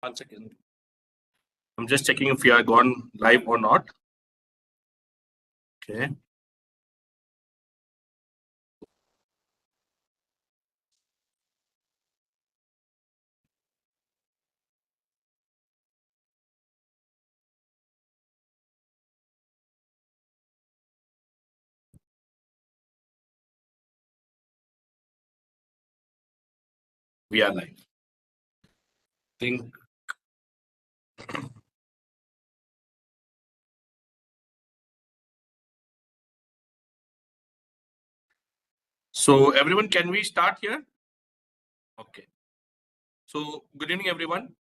1 second. I'm just checking if you are gone live or not. Okay. We are live. Think. So everyone, can we start here? Okay. So good evening, everyone.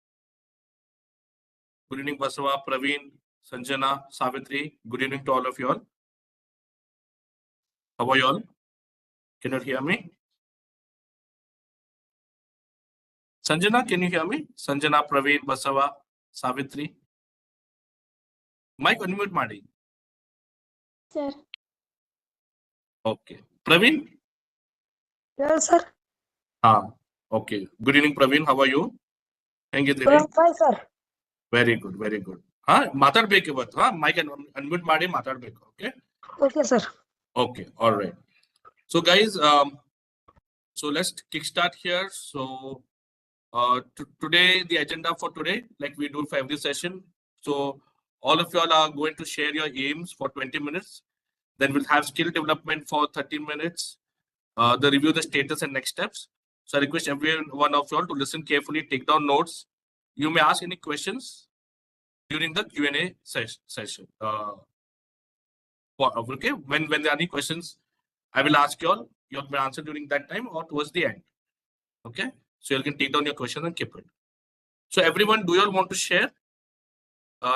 Good evening, Basava, Praveen, Sanjana, Savitri. Good evening to all of you all. How are you all? Can you hear me? Sanjana, can you hear me? Sanjana, Praveen, Basava, Savitri. Mic unmute ಮಾಡಿ. Sir. Okay. Praveen? Yes, sir. Okay. Good evening, Praveen. How are you? ಹೆಂಗಿದ್ದೀರಿ? Fine, sir. Very good, very good. ಮಾತಾಡ್ಬೇಕು ಇವತ್ತು. Mic unmute ಮಾಡಿ ಮಾತಾಡ್ಬೇಕು. Okay? Okay, sir. Okay, all right. So guys, so let's kickstart here. So today, the agenda for today, like we do for every session. So all of you all are going to share your aims for 20 minutes. Then we'll have skill development for 30 minutes. The review the status and next steps. So I request every one of you all to listen carefully, take down notes. You may ask any questions during the Q&A session. Okay, when there are any questions, I will ask you all. You may answer during that time or towards the end. Okay, so you can take down your questions and keep it. So everyone, do you all want to share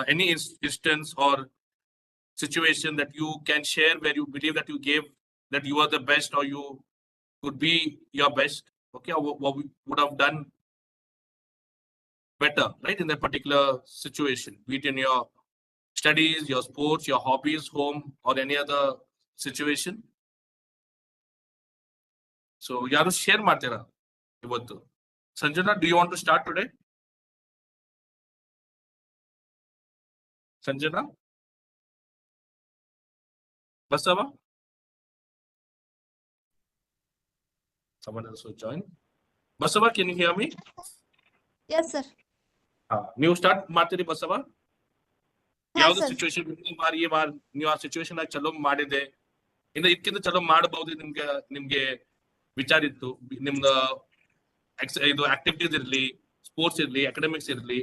any instance or situation that you can share where you believe that you gave, that you are the best or you could be your best? Okay, or what we would have done better, right, in that particular situation, be it in your studies, your sports, your hobbies, home, or any other situation. So yaru share ಮಾಡ್ತೀರಾ ಇವತ್ತು? Sanjana, do you want to start today? Sanjana? Basava? Someone else will join. Basava, can you hear me? Yes, sir. ನೀವು start ಮಾಡ್ತೀರಿ ಬಸವ? ಯಾವ್ದು sir. Situation ಈ bar ನೀವು ಆ situation ಆಗಿ ಚಲೋ ಮಾಡಿದೆ, ಇನ್ನು ಇದಕ್ಕಿಂತ ಚಲೋ ಮಾಡಬಹುದು, ನಿಮ್ಗೆ ವಿಚಾರ ಇತ್ತು, ನಿಮ್ದು ಇದು ಆಕ್ಟಿವಿಟೀಸ್ ಇರ್ಲಿ, ಸ್ಪೋರ್ಟ್ಸ್ ಇರ್ಲಿ, ಅಕಾಡೆಮಿಕ್ಸ್ ಇರ್ಲಿ.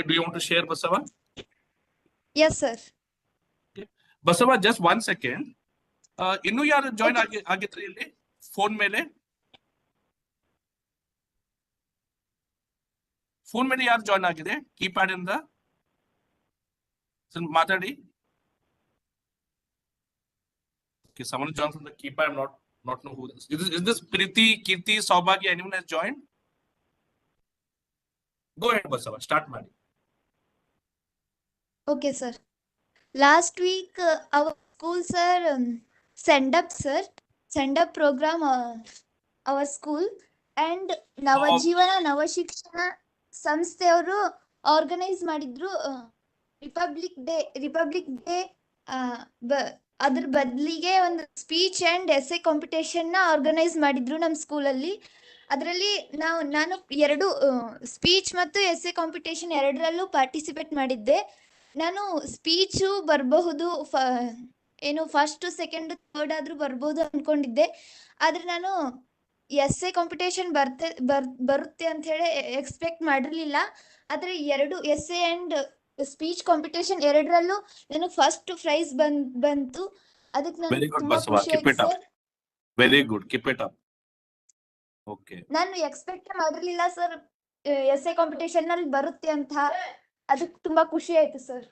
Do you want to share, Basava? Yes, sir. Okay. Basava, just 1 second. ಇನ್ನು ಯಾರು ಜಾಯಿನ್ ಆಗಿದ್ರಿ ಇಲ್ಲಿ ಫೋನ್ ಮೇಲೆ? ಫೋನ್ ಮೇಲೆ ಯಾರು ಜಾಯಿನ್ ಆಗಿದೆ ಕೀಪ್ಯಾಡ್ ಇಂದ? ಮಾತಾಡಿ. Okay, someone joined from the keypad. Not know who this is. Is this Priti, Kirti, Saubhagya? Anyone has joined? Go ahead, Basava. Start, Madi. Okay, sir. Last week, our school, sir, send up program, our school, and Navajivana Navashikshana ಸಂಸ್ಥೆಯವರು organise ಮಾಡಿದ್ರು republic day. ಅದ್ರ ಬದಲಿಗೆ ಒಂದು speech and essay competition ನ organise ಮಾಡಿದ್ರು ನಮ್ಮ ಸ್ಕೂಲಲ್ಲಿ. ಅದರಲ್ಲಿ ನಾನು ಎರಡು ಸ್ಪೀಚ್ ಮತ್ತು ಎಸ್ಸೆ ಕಾಂಪಿಟೇಷನ್ ಎರಡರಲ್ಲೂ ಪಾರ್ಟಿಸಿಪೇಟ್ ಮಾಡಿದ್ದೆ. ನಾನು ಸ್ಪೀಚು ಬರಬಹುದು, ಏನು ಫಸ್ಟ್ ಸೆಕೆಂಡ್ ಥರ್ಡ್ ಆದ್ರೂ ಬರ್ಬೋದು ಅನ್ಕೊಂಡಿದ್ದೆ. ಆದ್ರೆ ನಾನು ಎಸ್ಸೆ ಕಾಂಪಿಟೇಷನ್ ಬರುತ್ತೆ ಅಂತ ಹೇಳಿ ಎಕ್ಸ್ಪೆಕ್ಟ್ ಮಾಡಿರ್ಲಿಲ್ಲ. ಆದ್ರೆ ಎರಡು ಎಸ್ಸೆ ಅಂಡ್ ಸ್ಪೀಚ್ ಕಾಂಪಿಟೇಷನ್ ಎರಡರಲ್ಲೂ ನನಗೆ ಫಸ್ಟ್ ಪ್ರೈಸ್ ಬಂತು. ಅದಕ್ಕೆ ನನಗೆ ತುಂಬಾ ಖುಷಿ ಆಯ್ತು sir. Very good, keep it up. Okay, ನಾನು ಎಕ್ಸ್ಪೆಕ್ಟ್ ಮಾಡಿರ್ಲಿಲ್ಲ ಸರ್ ಎಸ್ಸೆ ಕಾಂಪಿಟೇಷನ್ ನಲ್ಲಿ ಬರುತ್ತೆ ಅಂತ. ಅದಕ್ಕೆ ತುಂಬಾ ಖುಷಿ ಆಯ್ತು sir.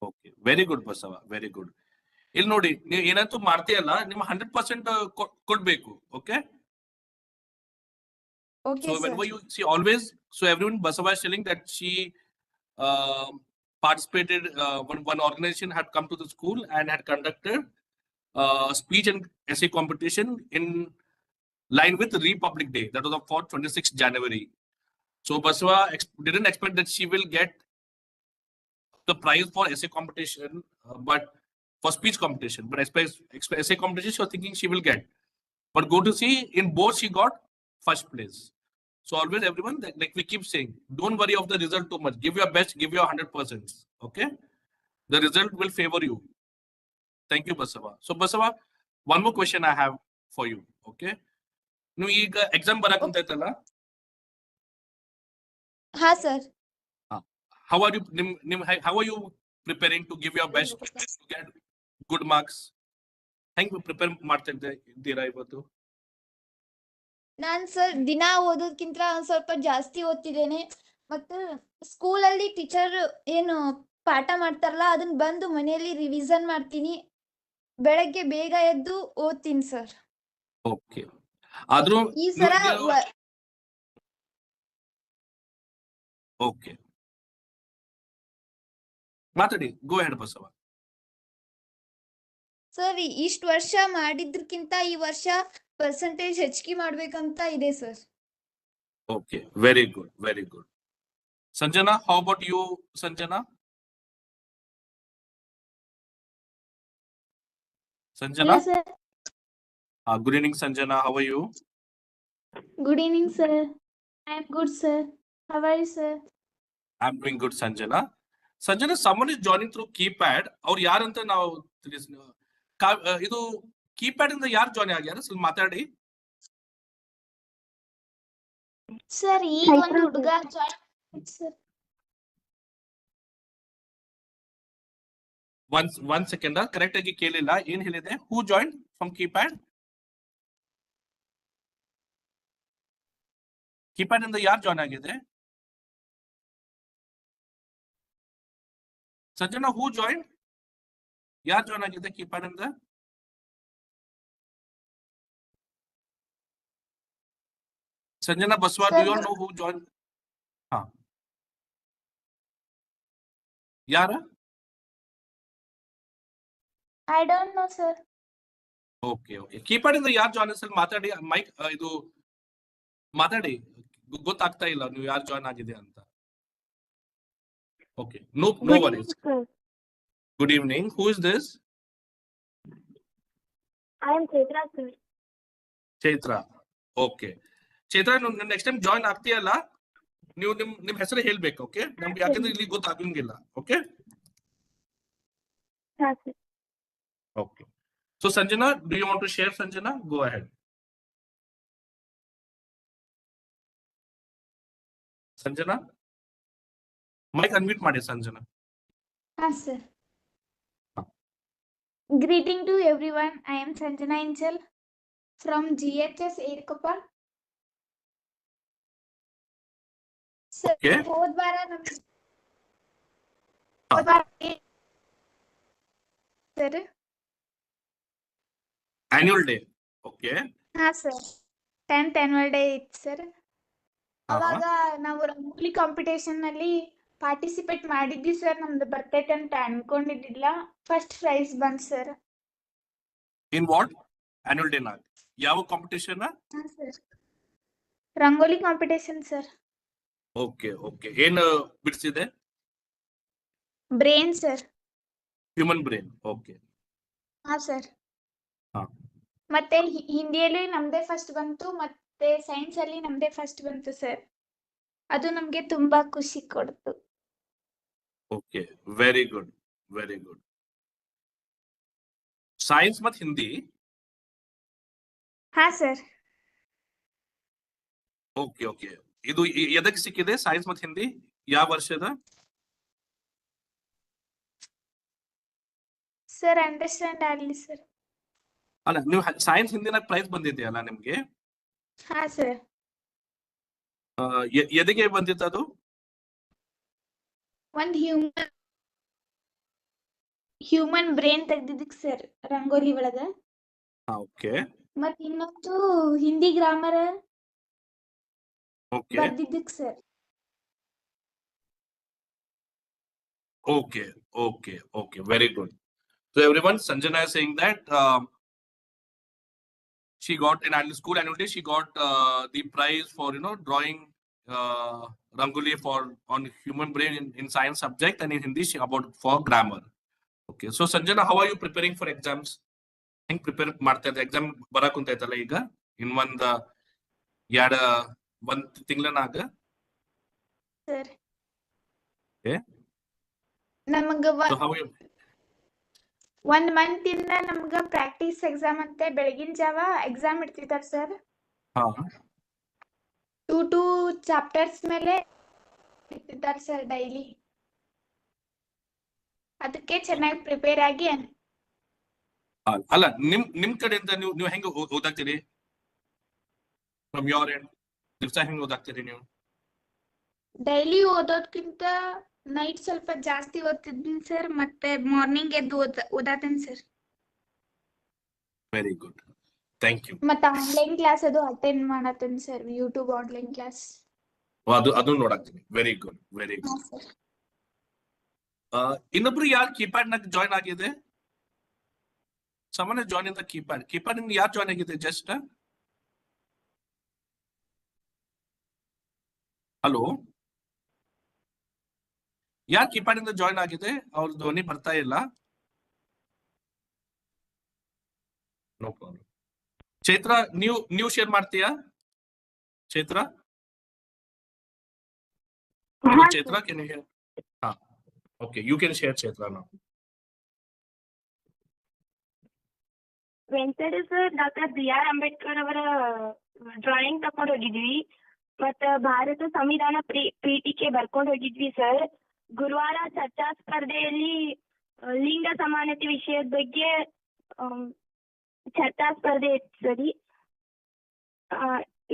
Okay, very good Basava, very good. ಇಲ್ಲಿ ನೋಡಿ, ನೀವು ಏನಂತೂ ಮಾಡ್ತೀಯಲ್ಲ, ನಿಮ್ಮ 100% ಕೊಡ್ಬೇಕು. Okay, okay, so sir. whenever you see, always, so everyone, Basava is telling that she participated, one organization had come to the school and had conducted speech and essay competition in line with Republic Day. That was for 26th January. So Baswa didn't expect that she will get the prize for essay competition, but for speech competition. But essay competition, she was thinking she will get. But go to see, in both she got first place. So always everyone, like we keep saying, don't worry of the result too much. Give your best, give your 100%. Okay, the result will favor you. Thank you, Basava. So Basava, one more question I have for you. Okay, ನೀವು ಈಗ exam ಬರಕುಂತೈತಲ್ಲ, ಹಾ sir. how are you how are you preparing to give your best to get good marks? ಹೆಂಗ್ prepare ಮಾಡ್ತಾ ಇದ್ದೀರಾ ಇವತ್ತು? ನಾನು sir ದಿನ ಓದೋದಕ್ಕಿಂತ ಒಂದು ಸ್ವಲ್ಪ ಜಾಸ್ತಿ ಓದ್ತಿದ್ದೇನೆ. ಮತ್ತು ಸ್ಕೂಲಲ್ಲಿ ಟೀಚರ್ ಏನು ಪಾಠ ಮಾಡ್ತಾರಲ್ಲ ಅದನ್ನ ಬಂದು ಮನೆಯಲ್ಲಿ ರಿವಿಷನ್ ಮಾಡ್ತೀನಿ. ಬೆಳಗ್ಗೆ ಬೇಗ ಎದ್ದು ಓದ್ತೀನಿ ಸರ್. ಓಕೆ, ಆದ್ರೂ ಈ ಸಲ ಓಕೆ ಮಾತಾಡಿ, ಗೋ ಹೆಡ್ ಬಸವ. ಸರ್ ಇಷ್ಟು ವರ್ಷ ಮಾಡಿದ್ರಕ್ಕಿಂತ ಈ ವರ್ಷ ಪರ್ಸೆಂಟೇಜ್ ಹೆಚ್ಚಿಗೆ ಮಾಡ್ಬೇಕಂತ ಇದೆ sir. Okay, very good, very good. Sanjana, how about you Sanjana? Sanjana? Hello, sir. Good evening, Sanjana. How are you? Good evening, sir. I am good, sir. How are you, sir? I'm doing good, Sanjana. Sanjana, someone is joining through keypad. ಅವ್ರು ಯಾರಂತ ನಾವು ಇದು keypad ಇಂದ ಯಾರು join ಆಗ್ಯಾರ? ಸ್ವಲ್ಪ ಮಾತಾಡಿ. Sir ಈಗ ಒಂದು ಹುಡುಗ join sir. One second, correct ಆಗಿ ಕೇಳಿಲ್ಲ, ಏನ್ ಹೇಳಿದೆ? Who join from keypad? Keypad ಇಂದ ಯಾರು ಜಾಯ್ನ್ ಆಗಿದೆ? Sanjana, who join? ಯಾರು ಜಾಯ್ನ್ ಆಗಿದೆ ಕೀಪ್ಯಾಡ್ ಇಂದ? Sanjana Basava, do you know who join? ಹಾ, ಯಾರ? I don't know, sir. Okay okay, keypad ಇಂದ ಯಾರು ಜಾಯ್ನ್ ಸರ್? ಮಾತಾಡಿ, ಮೈಕ್ ಇದು ಮಾತಾಡಿ, ಗೊತ್ತಾಗ್ತಾ ಇಲ್ಲ ನೀವು ಯಾರು ಜಾಯ್ನ್ ಆಗಿದೆ ಅಂತ. Okay, no worries. Good evening, who is this? I am Chaitra, sir. Chaitra. Okay Chaitra, next time join ಆಗ್ತೀಯಲ್ಲ, ನೀವು ನಿಮ್ ಹೆಸರು ಹೇಳ್ಬೇಕು. ಓಕೆ, ನಮ್ಗೆ ಯಾಕಂದ್ರೆ ಇಲ್ಲಿ ಗೊತ್ತಾಗಂಗಿಲ್ಲ. Okay okay. So Sanjana, do you want to share? Sanjana, go ahead. Sanjana, mic unmute ಮಾಡಿ Sanjana. Yes, sir. Greeting to everyone. I am Sanjana Inchal from GHS Erikoppa. Sir, Okay. ಹೋದ ವಾರ ಸರ್ ಆನ್ಯುವಲ್ ಡೇ. ಓಕೆ, ಹಾ sir, 10th annual day ಇತ್ತು sir. ಅವಾಗ ನಾವು rangoli competition ನಲ್ಲಿ participate ಮಾಡಿದ್ವಿ sir. ನಮ್ದು ಬರ್ತೈತೆ ಅಂತ ಅನ್ಕೊಂಡಿದ್ದಿಲ್ಲ. ಫಸ್ಟ್ ಪ್ರೈಸ್ ಬಂತು sir. In what? Annual day ನಾಗ ಯಾವ competition? Rangoli competition sir. Okay okay, ಏನು ಬಿಡಿಸಿದೆ? Brain sir. Human brain. Okay, ಹಾ ಸರ್. ಹಾ. ಮತ್ತೆ ಹಿಂದಿಯಲ್ಲಿ ನಮ್ದೇ ಫಸ್ಟ್ ಬಂತು, ಮತ್ತೆ ಸೈನ್ಸ್ ಅಲ್ಲಿ ನಮ್ದೇ ಫಸ್ಟ್ ಬಂತು ಸರ್. ಅದು ನಮ್ಗೆ ತುಂಬಾ ಖುಷಿ ಕೊಡ್ತು. Okay, very good, very good. Science ಮತ್ತು ಹಿಂದಿ? ಹಾ ಸರ್. ಓಕೆ ಓಕೆ, ಇದು ಎದಕ್ಕೆ ಸಿಕ್ಕಿದೆ ಸೈನ್ಸ್ ಮತ್ತು ಹಿಂದಿ? ಯಾವ ವರ್ಷದ? ಸರ್ ಅಂಡರ್ಸ್ಟ್ಯಾಂಡ್ ಆಗಲಿ ಸರ್. ಅಲ್ಲ, ನೀವು ಸೈನ್ಸ್ ಹಿಂದಿನ ಪ್ರೈಸ್ ಬಂದಿದೆಯಲ್ಲ ನಿಮ್ಗೆ? ಹಾ ಸರ್. ಎದಕ್ಕೆ ಬಂದಿತ್ತು ಅದು? ಒಂದ್ ಹ್ಯೂಮನ್ ಬ್ರೇನ್ ತೆಗ್ದಿದ್ದಕ್ ಸರ್, ರಂಗೋಲಿ ಒಳಗ. ಓಕೆ, ಮತ್ ಇನ್ನೊಂದು ಹಿಂದಿ ಗ್ರಾಮರ್ ಓಕೆ ಬರ್ದಿದ್ದಕ್ sir. okay okay okay, very good. So everyone, Sanjana is saying that she got in school annual day, she got the prize for drawing Rangoli on human brain in science subject, and in Hindi about for grammar. Okay, so Sanjana, how are you preparing for exams? Heng prepare ಮಾಡ್ತಾ ಇದ್ದೆ exam ಬರಕ್ ಕುಂತೈತಲ್ಲ ಈಗ in ಒಂದ್ ತಿಂಗಳನಾಗ. Sir Okay, ನಮಗ so how are you? 1 month ಇಂದ ನಮ್ಗ practice exam ಅಂತ ಬೆಳಗಿನ ಜಾವ ಎಕ್ಸಾಮ್ ಇಡ್ತಿದಾರ ಸರ್. ಹಾ 2 ಚಾಪ್ಟರ್ಸ್ ಮೇಲೆ ಇಡ್ತಿದಾರ ಸರ್ ಡೈಲಿ. ಅದಕ್ಕೆ ಚೆನ್ನಾಗಿ ಪ್ರಿಪೇರ್ ಆಗಿ ಅಲ್ಲ ನಿಮ್ ಕಡೆಯಿಂದ ನೀವು ಹೆಂಗ ಓದಾಕ್ತೀರಿ? ಫ್ರಮ್ ಯೋರ್ ಎಂಡ್ ದಿವಸ ಹೆಂಗ್ ಓದಾಕ್ತೀರಿ ನೀವು? ಡೈಲಿ ಓದೋದ್ಕಿಂತ ನೈಟ್ ಸ್ವಲ್ಪ ಜಾಸ್ತಿ ಓದ್ತಿದ್ದೀನಿ ಸರ್, ಮತ್ತೆ ಮಾರ್ನಿಂಗ್ ಎದ್ದು ಓದಾತೀನಿ sir. Very good, thank you. ಮತ್ತೆ ಆನ್ಲೈನ್ ಕ್ಲಾಸ್ ಅದು ಅಟೆಂಡ್ ಮಾಡತ್ತೀನಿ ಸರ್, ಯೂಟ್ಯೂಬ್ ಆನ್ಲೈನ್ ಕ್ಲಾಸ್. ಅದು ನೋಡಾಕ್ತೀನಿ. Very good, very good. ಇನ್ನೊಬ್ರು ಯಾರು ಕೀಪ್ಯಾಡ್ ನಾಗ ಜಾಯ್ನ್ ಆಗಿದೆ? ಸಾಮಾನ್ಯ ಜಾಯ್ನ್ ಇಂದ ಕೀಪ್ಯಾಡ್ ಇಂದ ಯಾರು ಜಾಯ್ನ್ ಆಗಿದೆ? ಜಸ್ಟ್ ಹಲೋ, ಯಾರು ಕೀಪ್ಯಾಡ್ ಇಂದ ಜಾಯ್ನ್ ಆಗಿದೆ? ಅವ್ರ ಧ್ವನಿ ಬರ್ತಾ ಇಲ್ಲ. No problem. ಚೈತ್ರ, ನೀವು ಶೇರ್ ಮಾಡ್ತೀಯಾ? Chaitra, Chaitra can you hear? Okay, you can share Chaitra now. Venkatesh doctor BR Ambedkar ಅವರ ಡ್ರಾಯಿಂಗ್ ತಕೊಂಡ್ ಹೋಗಿದ್ವಿ, ಮತ್ತ ಭಾರತ ಸಂವಿಧಾನ ಪೀಠಿಕೆ ಬರ್ಕೊಂಡ್ ಹೋಗಿದ್ವಿ ಸರ್. ಗುರುವಾರ ಚರ್ಚಾ ಸ್ಪರ್ಧೆಯಲ್ಲಿ ಲಿಂಗ ಸಮಾನತೆ ವಿಷಯದ ಬಗ್ಗೆ ಚರ್ಚಾ ಸ್ಪರ್ಧೆ ಇತ್ತು ಸರಿ.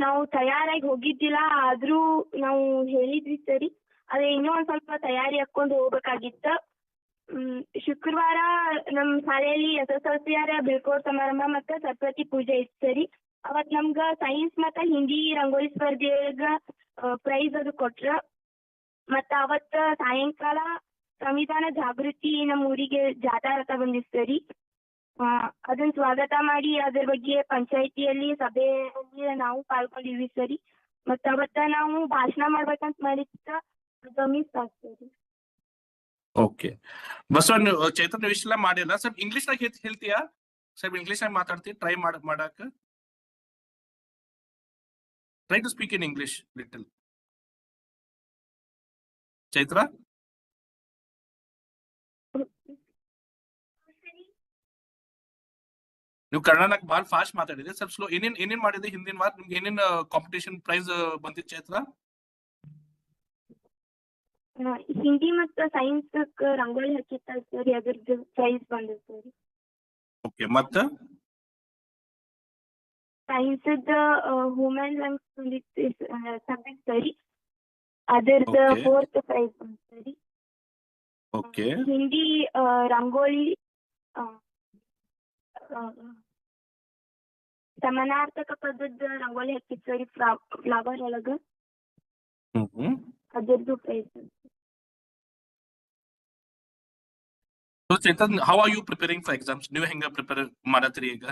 ನಾವು ತಯಾರಾಗಿ ಹೋಗಿದ್ದಿಲ್ಲ, ಆದ್ರೂ ನಾವು ಹೇಳಿದ್ವಿ ಸರಿ. ಅದೇ ಇನ್ನೂ ಒಂದ್ ಸ್ವಲ್ಪ ತಯಾರಿ ಹಾಕೊಂಡು ಹೋಗ್ಬೇಕಾಗಿತ್ತ. ಶುಕ್ರವಾರ ನಮ್ ಶಾಲೆಯಲ್ಲಿ SSLCR ಬೀಳ್ಕೊಡೋ ಸಮಾರಂಭ ಮತ್ತ ಸರಸ್ವತಿ ಪೂಜೆ ಇತ್ತು ಸರಿ. ಅವತ್ ನಮ್ಗ ಸೈನ್ಸ್ ಮತ್ತ ಹಿಂದಿ ರಂಗೋಲಿ ಸ್ಪರ್ಧೆಗ ಪ್ರೈಸ್ ಅದು ಕೊಟ್ರ. ಮತ್ತ ಅವತ್ತ ಸಾಯಂಕಾಲ ಸಂವಿಧಾನ ಜಾಗೃತಿ ನಮ್ಮ ಊರಿಗೆ ಜಾಥಾ ರಥ ಬಂದಿತ್ತು ಸರಿ. ಅದನ್ನ ಸ್ವಾಗತ ಮಾಡಿ ಅದ್ರ ಬಗ್ಗೆ ಪಂಚಾಯಿತಿಯಲ್ಲಿ ಸಭೆಯಲ್ಲಿ ನಾವು ಪಾಲ್ಗೊಂಡಿದ್ವಿ ಸರಿ. ಮತ್ತ ಅವತ್ತ ನಾವು ಭಾಷಣ ಮಾಡ್ಬೇಕಂತ ಮಾಡಿತ್ತ, ಮಿಸ್ ಆಗ್ತದೆ. ಓಕೆ ಬಸವನ್, ಚೈತ್ರ ನೀವು ಇಷ್ಟೆಲ್ಲ ಮಾಡಿಲ್ಲ. ಸ್ವಲ್ಪ ಇಂಗ್ಲಿಷ್ ನಾಗ ಹೇಳ್ತೀಯಾ? ಸ್ವಲ್ಪ ಇಂಗ್ಲಿಷ್ ನಾಗ ಮಾತಾಡ್ತೀವಿ, ಟ್ರೈ ಮಾಡಾಕ. Try to speak in English little. Chaitra, ನೀವು ಕನ್ನಡನಾಗ ಬಾಳ ಫಾಸ್ಟ್ ಮಾತಾಡಿದ್ರಿ, ಸ್ವಲ್ಪ ಸ್ಲೋ. ಏನೇನ್ ಮಾಡಿದ್ರಿ ಹಿಂದಿನ ವಾರ? ನಿಮ್ಗೆ ಏನೇನ್ ಕಾಂಪಿಟೇಷನ್ ಪ್ರೈಸ್ ಬಂದಿತ್ತು ಚೈತ್ರ? ಹಿಂದಿ ಮತ್ತು ಸೈನ್ಸ್ ರಂಗೋಲಿ ಹಾಕಿತ್ತ ಸರಿ, ಅದ್ರದ್ದು ಪ್ರೈಸ್ ಬಂದಿತ್ತು ಸರಿ. ಓಕೆ, ಮತ್ತ ಸೈನ್ಸ್ ಹ್ಯೂಮನ್ ಲಂಗ್ಸ್ ಬಂದಿತ್ತು ಸಬ್ಜೆಕ್ಟ್ ಸರಿ, ಅದ್ರದ್ದು 4th ಪ್ರೈಸ್ ಬಂತು ಸರಿ. ಓಕೆ, ಹಿಂದಿ ರಂಗೋಲಿ ಸಮಾನಾರ್ಥಕ ಪದದ ರಂಗೋಲಿ ಹಾಕಿತ್ತು ಸರಿ, ಫ್ಲವರ್ ಒಳಗ, ಅದ್ರದ್ದು price. So Chetan, how are you preparing for exams? ನೀವು ಹೆಂಗ ಪ್ರಿಪೇರ್ ಮಾಡತ್ತೀರಿ ಈಗ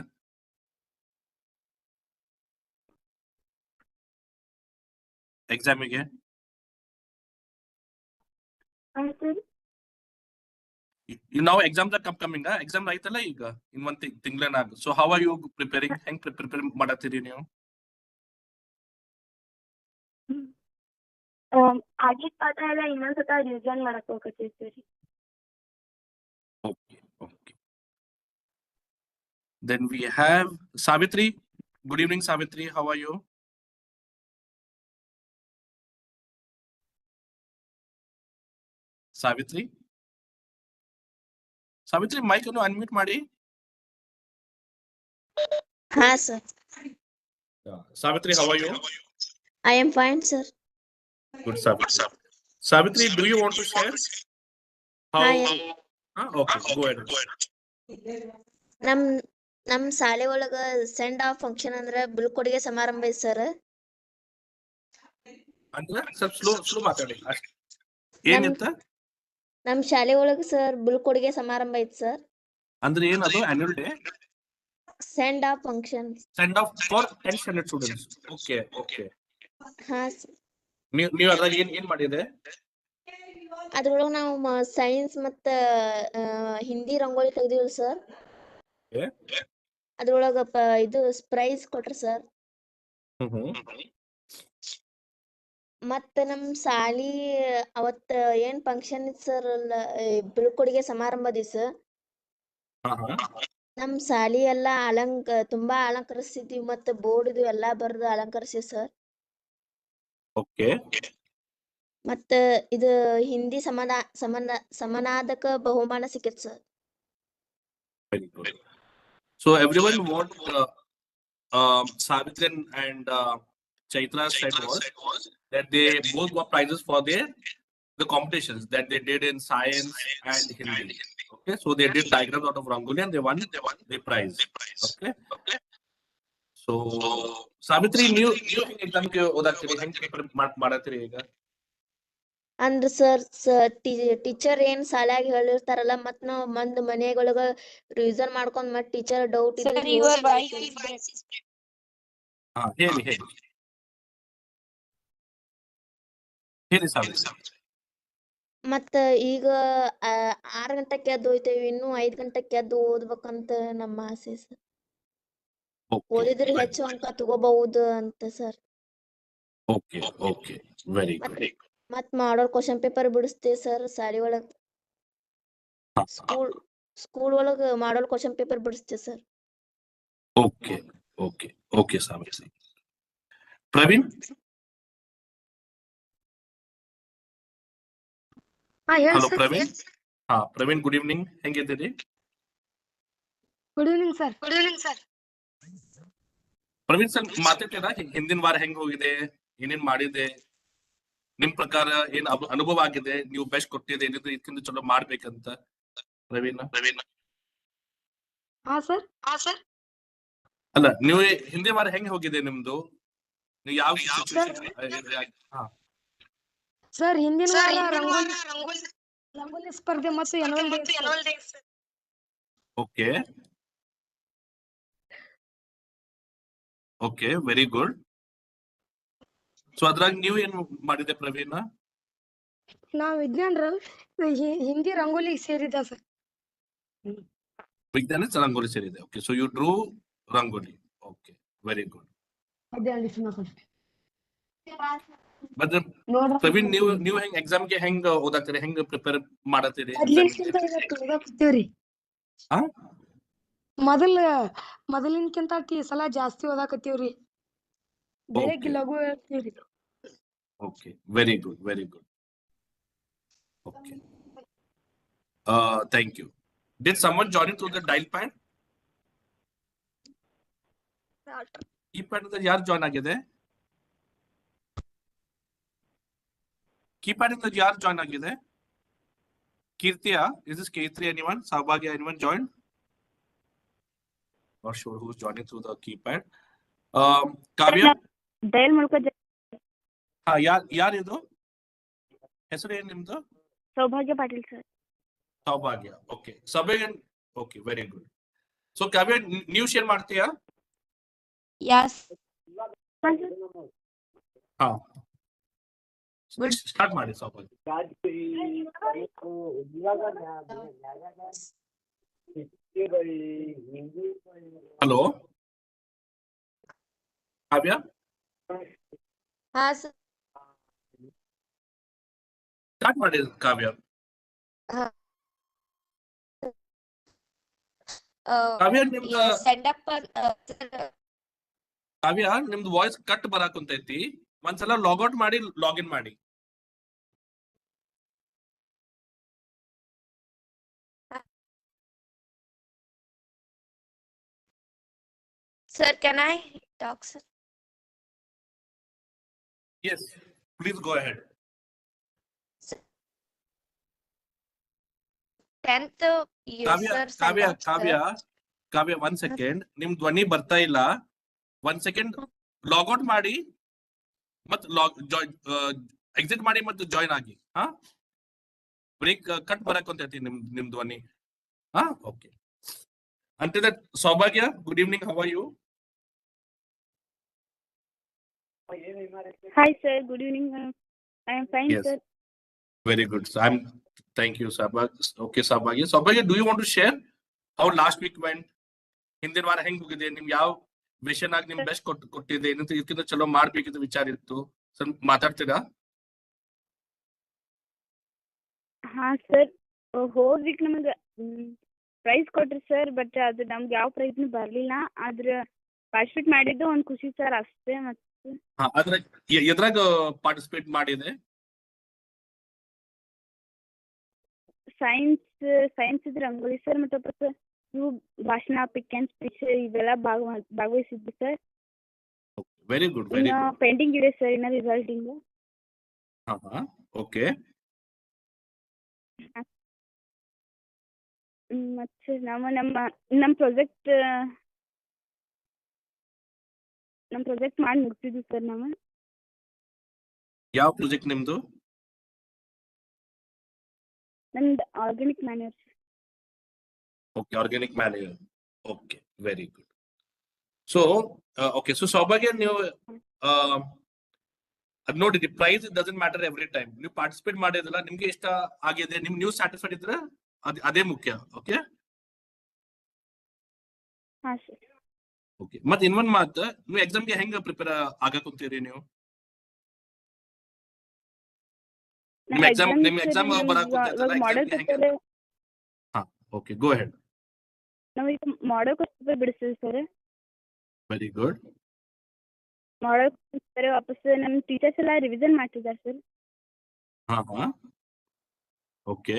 ಎಕ್ಸಾಮಿಗೆ? ನಾವು ಎಕ್ಸಾಮ್ಸ್ ಕಮಿಂಗ್ ಎಕ್ಸಾಮ್ ಆಯ್ತಲ್ಲ ಈಗ ಇನ್ ಒಂದ್ ತಿಂಗಳನಾಗ. So how are you preparing? ಹೆಂಗ್ ಪ್ರಿಪೇರ್ ಮಾಡತ್ತೀರಿ ನೀವು? ಆಗಿದ್ ಪಾಠ ಎಲ್ಲ ಇನ್ನೊಂದ್ಸತ ರಿವಿಷನ್ ಮಾಡಕ್ ಹೋಗತ್ತೀವಿ ಸರಿ. Okay, okay. Then we have Savitri. Good evening, Savitri. How are you? Savitri? Savitri, mic ಅನ್ನು unmute ಮಾಡಿ. Ha, sir. Savitri, how are you? I am fine, sir. Good, Savitri. Savitri, do you want to share? How? Okay, go ahead. ನಮ್ ಶಾಲೆ ಒಳಗ send off function ಅಂದ್ರ ಬೀಳ್ಕೊಡುಗೆ ಸಮಾರಂಭ ಐತಿ sir. ಅಂದ್ರೆ ಸ್ವಲ್ಪ ಸ್ಲೋ ಮಾತಾಡಿ. ಏನಿತ್ತ? ನಮ್ ಶಾಲೆ ಒಳಗ ಸರ್ ಬೀಳ್ಕೊಡುಗೆ ಸಮಾರಂಭ ಐತಿ ಸರ್. ಅಂದ್ರೆ ಏನದು? Annual day? Send off function. Send off for 10th standard students. Okay, okay. ಹಾ ಸರ್. ನೀವು ಅದ್ರಾಗ ಏನ್ ಮಾಡಿದೆ? ಅದ್ರೊಳಗ ನಾವು ಸೈನ್ಸ್ ಮತ್ತ ಹಿಂದಿ ರಂಗೋಲಿ ತೆಗ್ದಿವಿ ಸರ್. ಅದ್ರೊಳಗ ಇದು ಪ್ರೈಸ್ ಕೊಟ್ರ ಸರ್. ಮತ್ತ ನಮ್ ಸಾಲಿ ಅವತ್ತ ಏನ್ ಫಂಕ್ಷನ್ ಇತ್ತು ಸರ್, ಬೀಳ್ಕೊಡುಗೆ ಸಮಾರಂಭ ದಿವಸ ನಮ್ ಸಾಲಿ ಎಲ್ಲಾ ತುಂಬಾ ಅಲಂಕರಿಸಿದ್ವಿ, ಮತ್ತ ಬೋರ್ಡ್ ಇದು ಎಲ್ಲಾ ಬರ್ದು ಅಲಂಕರಿಸಿ ಸರ್. ಓಕೆ. ಮತ್ತ ಇದು ಹಿಂದಿ ಸಮನಾದಕ ಬಹುಮಾನ ಸಿಕ್ಕಿತ್ sir. Very good. So everyone what Savitri and Chaitra said was that they both got prizes for the competitions that they did in science and Hindi. Okay, so they did diagrams out of Rangoli and they won the prize. Okay. So Savitri, new exam ke odaktiri heng paper madatiri ಈಗ? ಅಂದ್ರ sir teacher ಏನ್ ಸಾಲ್ಯಾಗ ಹೇಳಿರ್ತಾರಲ್ಲ, ಮತ್ ನಾವ್ ಮನೆಯೊಳಗ revision ಮಾಡ್ಕೊಂಡ್ ಮತ್ teacher doubt ಇದ್ರೆ ಹೇಳಿ ಸಾವಿತ್ರಿ. ಮತ್ತ ಈಗ 6 ಗಂಟೆಗೆ ಎದ್ದು ಹೋಯ್ತೇವಿ, ಇನ್ನು 5 ಗಂಟೆಗೆ ಎದ್ದು ಓದ್ಬೇಕಂತ ನಮ್ಮ ಆಸೆ ಸರ್. ಓದಿದ್ರೆ ಹೆಚ್ಚು ಅಂಕ ತಗೋಬಹುದು ಅಂತ sir. Okay okay, very good. ಮತ್ ಮಾಡಲ್ ಕ್ವಶನ್ ಪೇಪರ್ ಬಿಡಿಸ್ತೇವೆ ಸರ್ ಸಾಲಿ ಒಳಗ. ಸ್ಕೂಲ್ ಒಳಗ ಮಾಡಲ್ ಕ್ವಶನ್ ಪೇಪರ್ ಬಿಡಿಸ್ತೇವೆ sir. Okay okay okay Savitri. Praveen? Hello Praveen. Praveen, good evening, ಹೆಂಗಿದ್ದೀರಿ? Good evening sir. Praveen sir, ಮಾತಾಡ್ತೀರಾ ಹಿಂದಿನ ವಾರ ಹೆಂಗ್ ಹೋಗಿದೆ, ಏನೇನ್ ಮಾಡಿದೆ, ನಿಮ್ ಪ್ರಕಾರ ಏನ್ ಅನುಭವ ಆಗಿದೆ, ನೀವು ಬೆಸ್ಟ್ ಕೊಟ್ಟಿದೆ, ಇದಕ್ಕಿಂತ ಚಲೋ ಮಾಡ್ಬೇಕಂತ? ಪ್ರವೀಣ್ ಅಲ್ಲ, ನೀವು ಹಿಂದಿನ ವಾರ ಹೆಂಗ್ ಹೋಗಿದೆ ನಿಮ್ದು? ನೀವು ಯಾವ ಸರ್ ಹಿಂದಿನ ವಾರ ರಂಗೋಲಿ ಸ್ಪರ್ಧೆ ಮತ್ತು annual day. Okay okay, very good. So ಅದ್ರಾಗ ನೀವು ಏನ್ ಮಾಡಿದೆ ಪ್ರವೀಣ? ನಾವು ವಿಜ್ಞಾನ ಹಿಂದಿ ರಂಗೋಲಿ ಸೇರಿದ ಸರ್. ವಿಜ್ಞಾನ ರಂಗೋಲಿ ಸೇರಿದೆ. Okay, so you drew rangoli. Okay, very good. ಮತ್ತೆ ಪ್ರವೀಣ್, ನೀವು ಹೆಂಗ್ ಎಕ್ಸಾಮ್ಗೆ ಹೆಂಗ್ ಓದಾತೀರಿ, ಹೆಂಗ್ ಪ್ರಿಪೇರ್ ಮಾಡತ್ತೀರಿ? ಮೊದಲಿನಕ್ಕಿಂತ ಈ ಸಲ ಜಾಸ್ತಿ ಓದಾಕತ್ತೀವ್ರಿ. ಬೆಳಗ್ಗೆ ಲಘು ಹೇಳ್ತೀವ್ರಿ. Okay, very good, very good. Okay, thank you. Did someone join through the dial pad? ಈ ಪ್ಯಾಡ್ ಇಂದ ಯಾರು ಜಾಯಿನ್ ಆಗಿದೆ? ಕೀಪ್ಯಾಡ್ ಇಂದ ಯಾರು ಜಾಯಿನ್ ಆಗಿದೆ? ಕೀರ್ತಿಯಾ? Is this K3 anyone? Saubhagya, anyone joined? Not sure who's joining through the keypad. Kavya? Dial ಮಾಡ್ಕೊ. ಯಾರಿದು? ಹೆಸರು ಏನ್ ನಿಮ್ದು? ಸೌಭಾಗ್ಯ ಪಾಟೀಲ್ ಸರ್. ಸೌಭಾಗ್ಯ. ಓಕೆ, ಸೌಭಾಗ್ಯ. Okay, very good. ಸೊ ಕಾವ್ಯ, ನೀವು ಶೇರ್ ಮಾಡ್ತೀಯಾ? ಯಸ್. ಹಾ, ಸ್ಟಾರ್ಟ್ ಮಾಡಿ ಸೌಭಾಗ್ಯ. ಹಲೋ ಕಾವ್ಯ? ಹಾ ಸರ್. ಸ್ಟಾರ್ಟ್ ಮಾಡಿ ಕಾವ್ಯ. ಕಾವ್ಯ, ನಿಮ್ದು ಕಾವ್ಯ, ನಿಮ್ದು ವಾಯ್ಸ್ ಕಟ್ ಬರಾಕುಂತೈತಿ. ಒಂದ್ಸಲ ಲಾಗ್ಔಟ್ ಮಾಡಿ ಲಾಗಿನ್ ಮಾಡಿ. Sir, can I talk, sir? Yes, please go ahead. 10th user Kavya, 1 second. ನಿಮ್ ಧ್ವನಿ ಬರ್ತಾ ಇಲ್ಲ. 1 ಸೆಕೆಂಡ್ ಲಾಗ್ಔಟ್ ಮಾಡಿ ಮತ್ ಎಕ್ಸಿಟ್ ಮಾಡಿ ಮತ್ತು ಜಾಯಿನ್ ಆಗಿ. ಬ್ರೇಕ್ ಕಟ್ ಬರಕಂತೈತಿ ನಿಮ್ ಧ್ವನಿ. Okay. Until that, Saubhagya, good evening. How are you? Hi sir, good evening. I am fine, Yes. sir. Very good. So thank you, Sabag. Okay, Sabag. Sabag, do you want to share how last week went? ಹಿಂದಿನ ವಾರ ಹೆಂಗ್ ಹೋಗಿದೆ ನಿಮ್ ಯಾವ ವಿಷಯನಾಗ ನಿಮ್ best ಕೊಟ್ಟಿದೆ ಇದಕ್ಕಿಂತ ಚಲೋ ಮಾಡ್ಬೇಕಿತ್ತು ವಿಚಾರ ಇತ್ತು ಸ್ವಲ್ಪ ಮಾತಾಡ್ತೀರಾ ಹಾ ಸರ್ ಹೋದ್ ವೀಕ್ ನಮಗೆ ಪ್ರೈಸ್ ಕೊಟ್ರಿ ಸರ್ ಬಟ್ ಅದು ನಮ್ಗೆ ಯಾವ ಪ್ರೈಸ್ನು ಬರ್ಲಿಲ್ಲ ಆದ್ರೆ ಪಾರ್ಟಿಸಿಪೇಟ್ ಮಾಡಿದ್ದು ಒಂದು ಖುಷಿ ಸರ್ ಅಷ್ಟೇ. ಮತ್ತೆ ಅದ್ರ ಎದ್ರಾಗ ಪಾರ್ಟಿಸಿಪೇಟ್ ಮಾಡಿದೆ ಸೈನ್ಸ್ ಇದ್ರೆ ರಂಗೋಲಿ ಸರ್ ಮತ್ತೆ ಇವು ಭಾಷಣ ಪಿಕ್ ಆ್ಯಂಡ್ ಸ್ಪೀಚ್ ಇವೆಲ್ಲ ಭಾಗವಹಿಸಿದ್ವಿ ಸರ್. ವೆರಿ ಗುಡ್ ವೆರಿ ಇನ್ನು ಗುಡ್ ಪೇಂಟಿಂಗ್ ಇದೆ ಸರ್ ಇನ್ನ ರಿಸಲ್ಟಿಂಗ್. ಓಕೆ ಮತ್ತೆ ನಾವು ನಮ್ಮ ಪ್ರಾಜೆಕ್ಟ್ ಮಾಡಿ ಮುಗಿಸಿದ್ವಿ ಸರ್ ನಾವು. ಯಾವ ಪ್ರಾಜೆಕ್ಟ್ ನಿಮ್ದು ನಮ್ದು organic manure. Okay organic manure okay very good. So okay so Saubhagya ನೀವು ಅದ್ ನೋಡಿ the price it doesn't matter every time. ನೀವು ಪಾರ್ಟಿಸಿಪೇಟ್ ಮಾಡಿದ್ರಲ್ಲ ನಿಮ್ಗೆ ಇಷ್ಟ ಆಗಿದೆ ನೀವು ಸ್ಯಾಟಿಸ್ಫೈಡ್ ಇದ್ರೆ ಅದೇ ಮುಖ್ಯ. ಓಕೆ ಹಾ ಸರ್. ಓಕೆ ಮತ್ತೆ ಇನ್ನೊಂದ್ ಮಾತು ನೀವು ಎಕ್ಸಾಮ್ಗೆ ಹೆಂಗ ಪ್ರಿಪೇರ್ ಆಗಕುಂತೀರಿ ನೀವು ನಿಮ್ಮ ಎಕ್ಸಾಮ್ ಬರಾಕುಂತೈತಲ್ಲ ಎಕ್ಸಾಮ್ಗೆ ಹೆಂಗ? ಹಾ ಓಕೆ ಗೋ ಹೆಡ್. ನಾವೀಗ ಮಾಡಲ್ ಕ್ವಶನ್ ಬಿಡಿಸ್ತೀವಿ sir. Very good. Model sir ವಾಪಸ್ ನಮ್ಮ ಟೀಚರ್ಸ್ ಎಲ್ಲ ರಿವಿಷನ್ ಮಾಡ್ತಿದ್ದಾರೆ ಸರ್. ಹಾ ಓಕೆ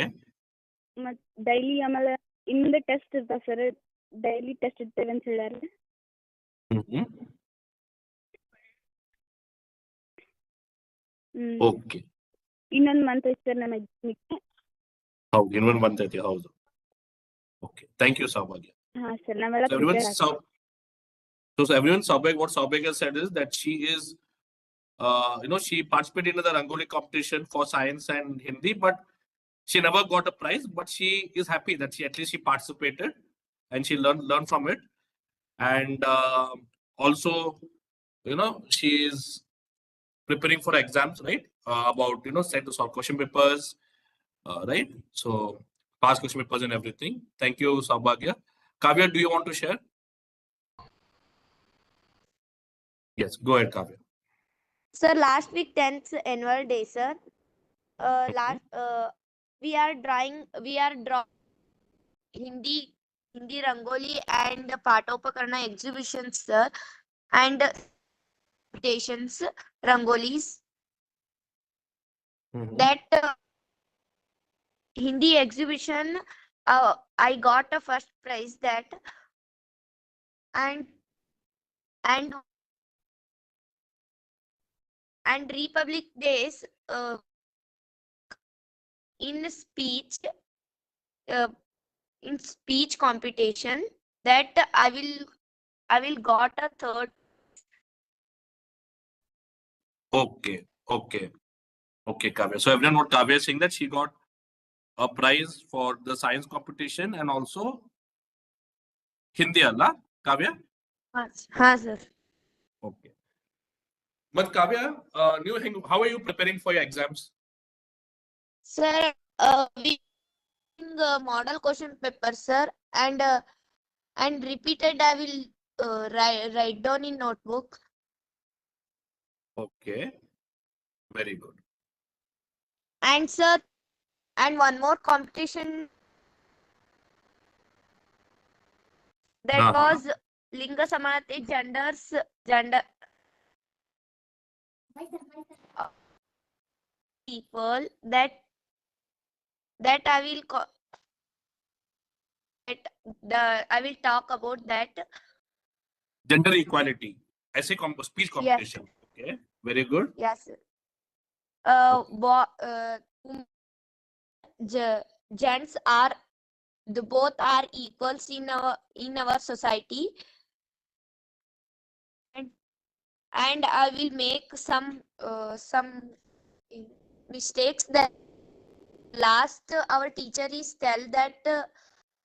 ಮತ್ತು ಡೈಲಿ ಆಮೇಲೆ ಇನ್ನೊಂದು ಟೆಸ್ಟ್ ಇರ್ತಾವೆ ಸರ್. ಡೈಲಿ ಟೆಸ್ಟ್ ಇರ್ತೇವೆ ಅಂತ ಹೇಳ್ಯಾರ. ಓಕೆ ಇನ್ನೊಂದು ಮಂತ್ ಐತೆ ಸರ್ ನಮ್ಮ ಎಕ್ಸಾಮಿಗೆ. ಹೌದು ಇನ್ನೊಂದು ಮಂತ್ ಐತಿ ಹೌದು. ಓಕೆ ಥ್ಯಾಂಕ್ ಯು ಸೌಭಾಗ್ಯ. ಹಾ ಸರ್ ನಾವೆಲ್ಲ ಪ್ರಿಪೇರ್ ಆಗ್ತೀವಿ. So everyone, what Saubhagya said is that she is, she participated in the Rangoli competition for science and Hindi, but she never got a prize. But she is happy that she at least she participated and she learned from it. And also, she is preparing for exams, right? About set to solve question papers, right? So past question papers and everything. Thank you, Saubhagya. Kavya, do you want to share? Yes, go ahead, Kavya. Sir, last week 10th annual day, sir. We are drawing Hindi Rangoli and Patopakarna exhibitions, sir, and competitions Rangolis. That Hindi exhibition, I got a first prize that, and Republic Days in speech competition that I will got a third. Okay, Kavya. So everyone, what Kavya is saying that she got a prize for the science competition and also Hindi, Allah, Kavya? Yes, sir. Okay. But Kavya, how are you preparing for your exams? Sir, we model question paper, sir, and repeated I will write down in notebook. Okay, very good. And sir, and one more competition that was Linga Samanate gender people that I will I will talk about that. Gender equality, essay speech competition. Yes. Okay, very good. Yes, sir. Gents are both are equals in our society, and I will make some mistakes that last our teacher is tell that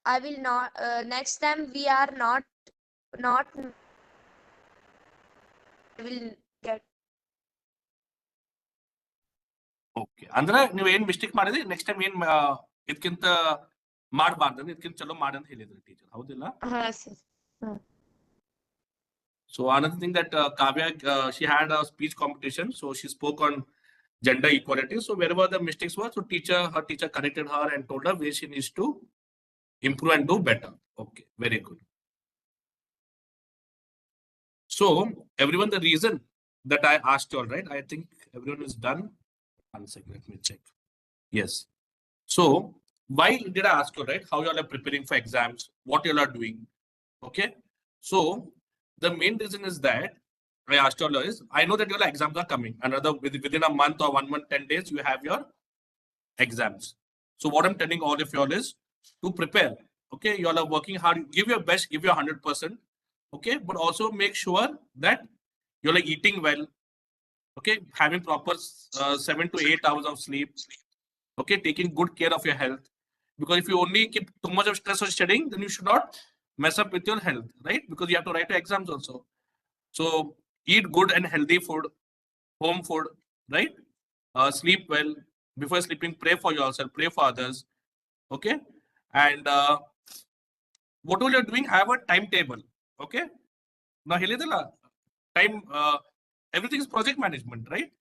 I will not next time we are not will get. ಅಂದ್ರೆ ನೀವು ಏನ್ mistake ಮಾಡಿದ್ರಿ next time ಏನ್ ಇದಕ್ಕಿಂತ ಮಾಡಬಾರ್ದು, ಇದಕ್ಕಿಂತ ಚಲೋ ಮಾಡಿ ಅಂತ ಹೇಳಿದ್ರು ಟೀಚರ್, ಹೌದಿಲ್ಲ? ಹಾ sir. So another thing that Kavya, she had a speech competition, so she spoke on gender equality. So wherever the mistakes were, so her teacher corrected her and told her where she needs to improve and do better. Okay, very good. So everyone, the reason that I asked you all, right? I think everyone is done. 1 second, let me check. Yes. So why did I ask you, right? How you all are preparing for exams, what you all are doing. Okay. So the main reason is that I asked you all is, I know that your exams are coming. Within a month or 1 month, 10 days, you have your exams. So what I'm telling all of you all is to prepare. Okay. You all are working hard. Give your best, give your 100%. Okay. But also make sure that you're like eating well. Okay. Having proper 7 to 8 hours of sleep. Okay. Taking good care of your health. Because if you only keep too much of stress on studying, then you should not mess up with your health, right? Because you have to write your exams also. So eat good and healthy food, home food, right? Sleep well. Before sleeping, pray for yourself, pray for others. Okay. And whatever you're doing, have a timetable. Okay. Now, time, everything is project management, right?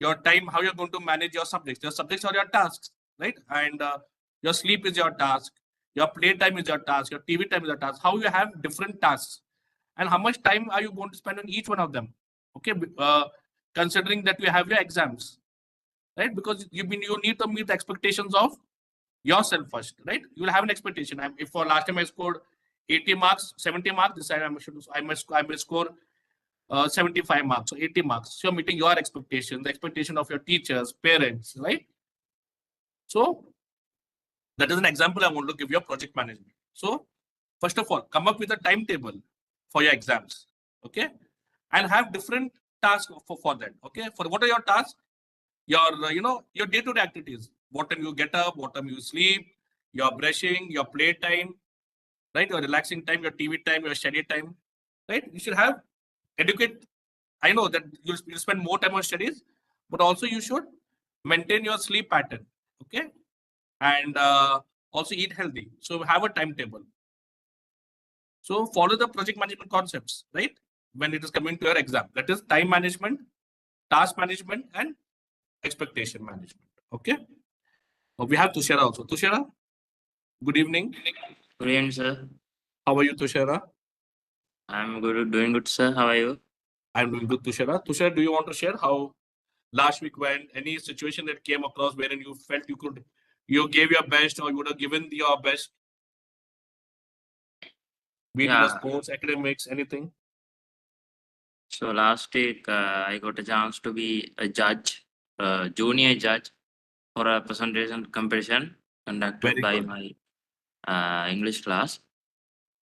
Your time, how you're going to manage your subjects. Your subjects are your tasks, right? And your sleep is your task. Your play time is your task. Your TV time is your task. How you have different tasks, and how much time are you going to spend on each one of them? Okay, considering that you have your exams, right? Because you need to meet the expectations of yourself first, right? You will have an expectation. If for last time I scored 80 marks, 70 marks, this time I must score 75 marks or 80 marks. So you're meeting your expectation, the expectation of your teachers, parents, right? So that is an example I want to give you of project management. So first of all, come up with a timetable for your exams, okay? And have different tasks for that, okay? For what are your tasks? Your, your day-to-day activities. What time you get up, what time you sleep, your brushing, your play time, right? Your relaxing time, your TV time, your study time, right? You should have educate. I know that you'll spend more time on studies, but also you should maintain your sleep pattern, okay? And also eat healthy. So have a timetable. So follow the project management concepts, right? When it is coming to your exam, that is time management, task management, and expectation management. Okay. We have Tushara also. Tushara, good evening. Good evening, sir. How are you, Tushara? I'm good, doing good, sir. How are you? I'm doing good, Tushara. Tushara, do you want to share how last week went? Any situation that came across wherein you felt you gave your best, or you would have given your best? Be it in the sports, academics, anything? So last week, I got a chance to be a judge, junior judge, for a presentation competition conducted Very by good. my English class.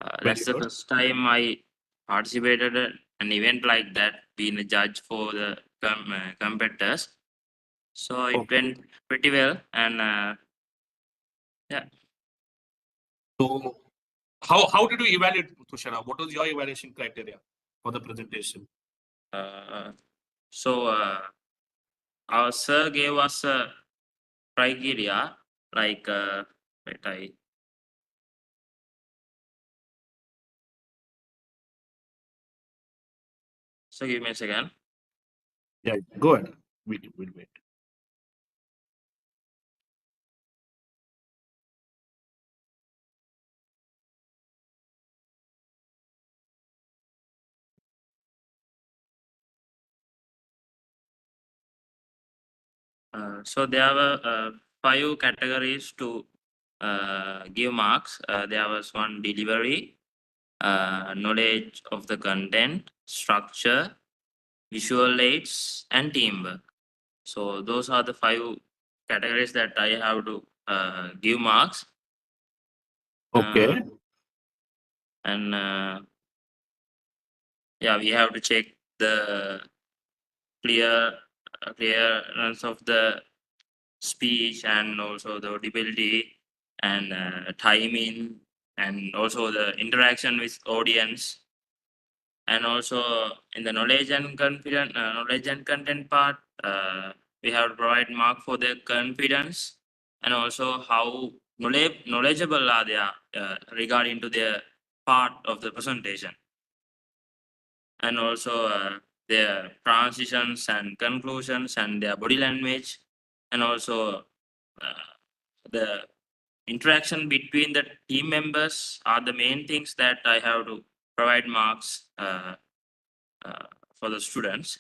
Very That's the good. first time I participated in an event like that, being a judge for the competitors. So it Okay. went pretty well, and yeah. So how did you evaluate, Tushara? What was your evaluation criteria for the presentation? So our sir gave us a criteria like wait, I so give me a second. Yeah, go ahead. We'll wait. So there were 5 categories to give marks. There was one delivery, knowledge of the content, structure, visual aids, and teamwork. So those are the 5 categories that I have to give marks. Okay. And yeah, we have to check the clearness of the speech, and also the audibility, and timing, and also the interaction with audience. And also in the knowledge and content part, we have to provide mark for their confidence, and also how knowledgeable are they regarding to their part of the presentation, and also their transitions and conclusions and their body language, and also the interaction between the team members are the main things that I have to provide marks for the students.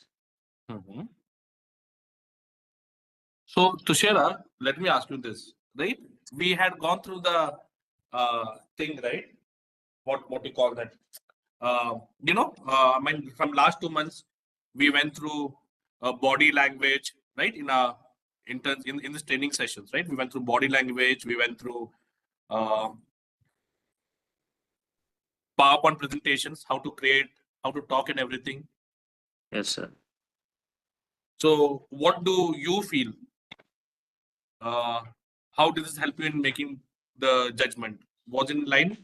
So, Tushara, let me ask you this, right? We had gone through the thing, right? What you call that? I mean, from last 2 months, we went through body language, right? In this training sessions, right? We went through body language. We went through PowerPoint presentations, how to create, how to talk, and everything. Yes, sir. So, what do you feel? How did this help you in making the judgment? Was in line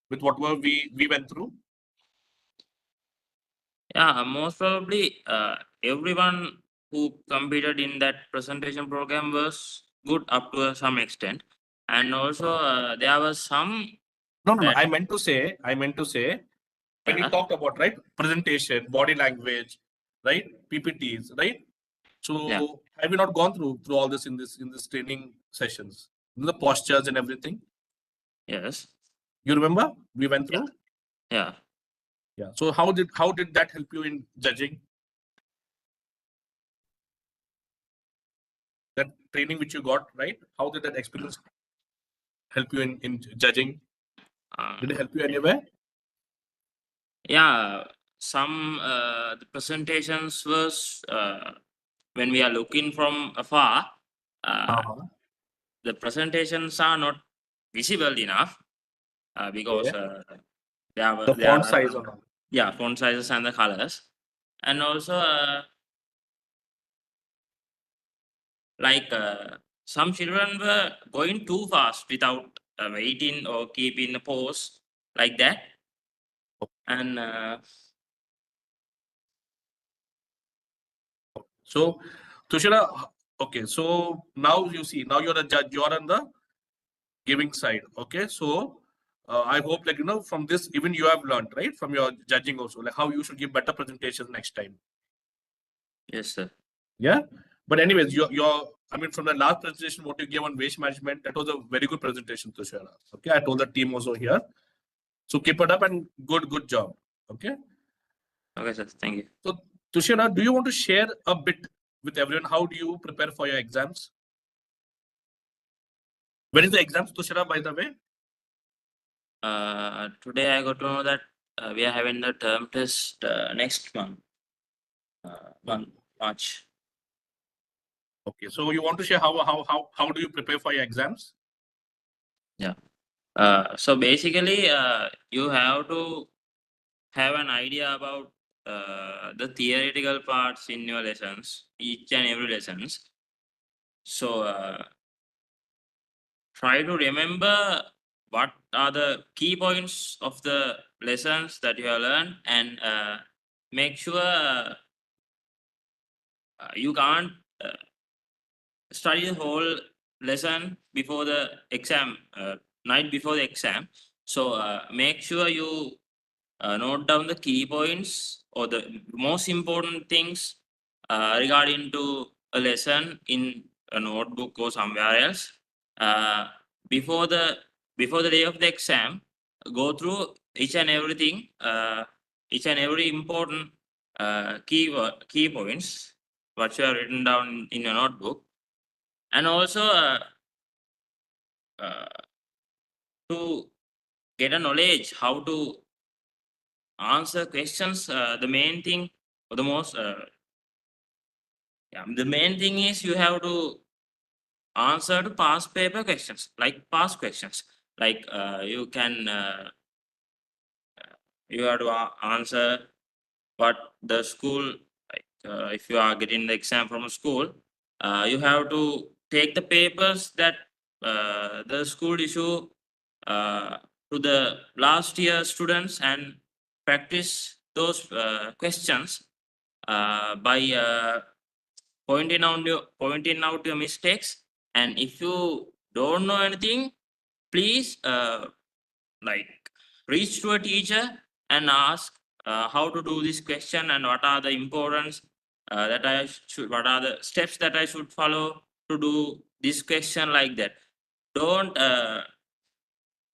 with whatever we went through? Yeah, most probably everyone who competed in that presentation program was good up to some extent, and also there was some. No. that- I meant to say, when you Yeah. talked about, right, presentation, body language, right, PPTs, right? So Yeah. have you not gone through all this in this training sessions, the postures and everything? Yes. You remember we went through? Yeah. Yeah. So how did that help you in judging? That training which you got, right? How did that experience help you in judging? Did it help you anywhere? Yeah, some the presentations was when we are looking from afar, the presentations are not visible enough because The font size or not? yeah, font sizes and the colors, and also like some children were going too fast without waiting or keeping a pose like that, and So, Tushara, okay. So now you see, now you're a judge. You're on the giving side. Okay. So I hope, like, from this, even you have learned, right, from your judging also, like how you should give better presentations next time. yes, sir. Yeah. But anyways, I mean, from the last presentation, what you gave on waste management, that was a very good presentation, Tushara. Okay. I told the team also here. So keep it up and good job. Okay. Okay, sir. Thank you. So Tushara, do you want to share a bit with everyone? How do you prepare for your exams? When is the exams, Tushara, by the way? Today I got to know that we are having the term test next month, March. Okay, so you want to share how do you prepare for your exams? Yeah. So basically, you have to have an idea about the theoretical parts in your lessons, each and every lessons. So try to remember what are the key points of the lessons that you have learned, and make sure you can't study the whole lesson before the exam, night before the exam. So make sure you note down the key points or the most important things regarding to a lesson in a notebook or somewhere else. Before the day of the exam, go through each and everything, each and every important key points what you have written down in your notebook, and also to get a knowledge how to answer questions. The main thing, or the most the main thing is you have to answer the past paper questions, like past questions, like you can you have to answer what the school, like if you are getting the exam from a school, you have to take the papers that the school issue to the last year students and practice those questions by pointing out your mistakes. And if you don't know anything, please like reach to a teacher and ask how to do this question and what are the importance that I should, what are the steps that I should follow to do this question, like that. Don't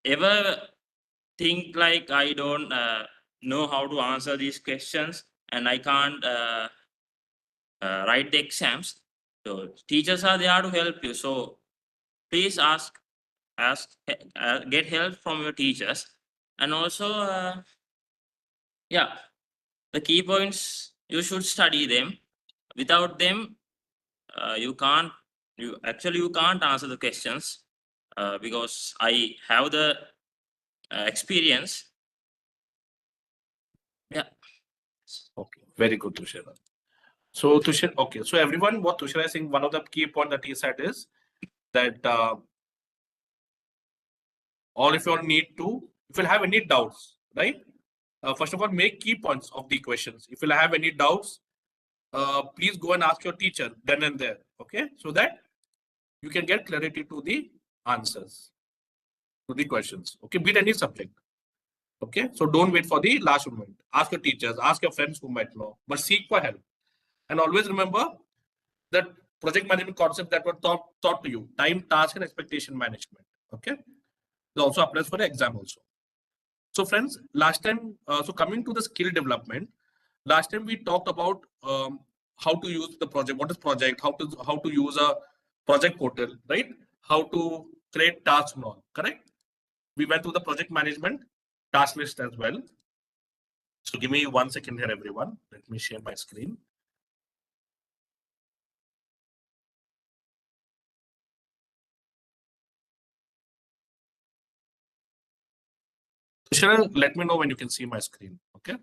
ever think like I don't know how to answer these questions and I can't write the exams. So teachers are there to help you. So please get help from your teachers. And also, yeah, the key points, you should study them. Without them, you can't answer the questions, because I have the experience. Yeah. Okay, very good, Tushar. So Tushar, okay, so everyone, what Tushar is saying, one of the key point that he said is that all if you need to, if you have any doubts, right? First of all, make key points of the questions. If you have any doubts, please go and ask your teacher then and there, okay? So that you can get clarity to the answers to the questions, okay? Be it any subject, okay? So don't wait for the last moment. Ask your teachers, ask your friends who might know, but seek for help. And always remember that project management concept that were taught to you, time, task, and expectation management, okay? It also applies for the exam also. So friends, last time, so coming to the skill development, last time we talked about how to use the project, what is project, how to use a project portal, right? How to create tasks and all, correct? We went through the project management task list as well. So give me 1 second here, everyone. Let me share my screen. Sharon, let me know when you can see my screen, okay?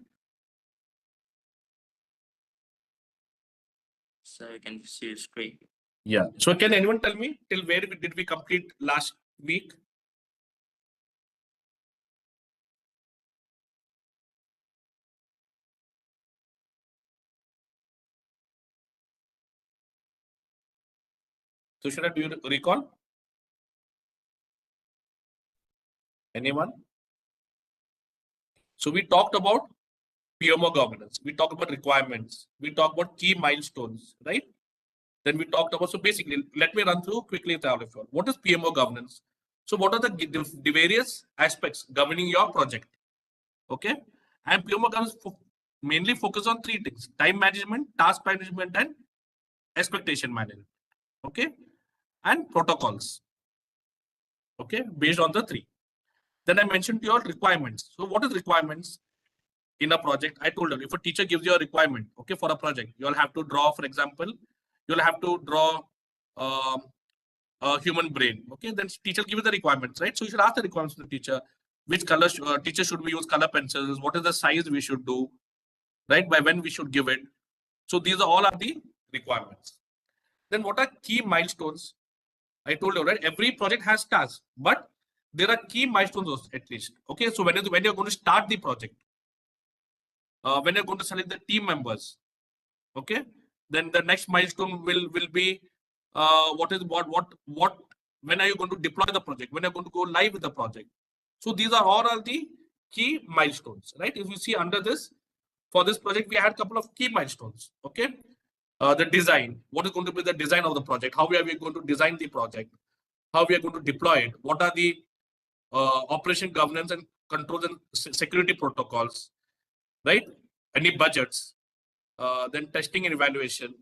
So you can see your screen. Yeah. So can anyone tell me till where did we complete last week? Tushara, do you recall? Anyone? So we talked about PMO governance. We talked about requirements. We talked about key milestones, right? Then we talked about, so basically, let me run through quickly with all of you. What is PMO governance? So what are the various aspects governing your project? Okay. And PMO governance mainly focus on 3 things: time management, task management, and expectation management. Okay. And protocols. Okay. Based on the 3. Then I mentioned to your requirements. So what is requirements in a project? I told you, if a teacher gives you a requirement, okay, for a project, you'll have to draw, for example, you'll have to draw a human brain. Okay, then teacher give you the requirements, right? So you should ask the requirements to the teacher. Which color teacher should we use color pencils? What is the size we should do? Right? By when we should give it? So these are all the requirements. Then what are key milestones? I told you, right? Every project has tasks, but there are key milestones at least. Okay, so when you're going to start the project, when you're going to select the team members, okay, then the next milestone will be what when are you going to deploy the project, when you're going to go live with the project. So these are all the key milestones, right? If you see under this, for this project we had a couple of key milestones. Okay, the design, what is going to be the design of the project, how are we going to design the project, how we are going to deploy it, what are the operation governance and controls and security protocols, right? Any budgets, then testing and evaluation.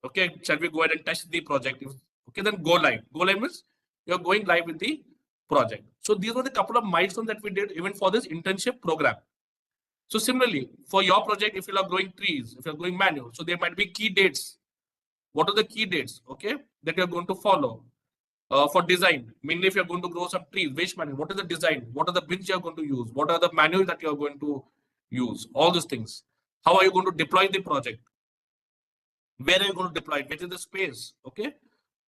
Okay, shall we go ahead and test the project? Okay, then go live. Go live means you're going live with the project. So these were the couple of milestones that we did even for this internship program. So similarly, for your project, if you are growing trees, if you're going manual, so there might be key dates. What are the key dates, okay, that you're going to follow? For design, mainly if you're going to grow some trees, waste management, what is the design? What are the bins you're going to use? What are the manuals that you're going to use? All those things. How are you going to deploy the project? Where are you going to deploy it? Where is the space? Okay.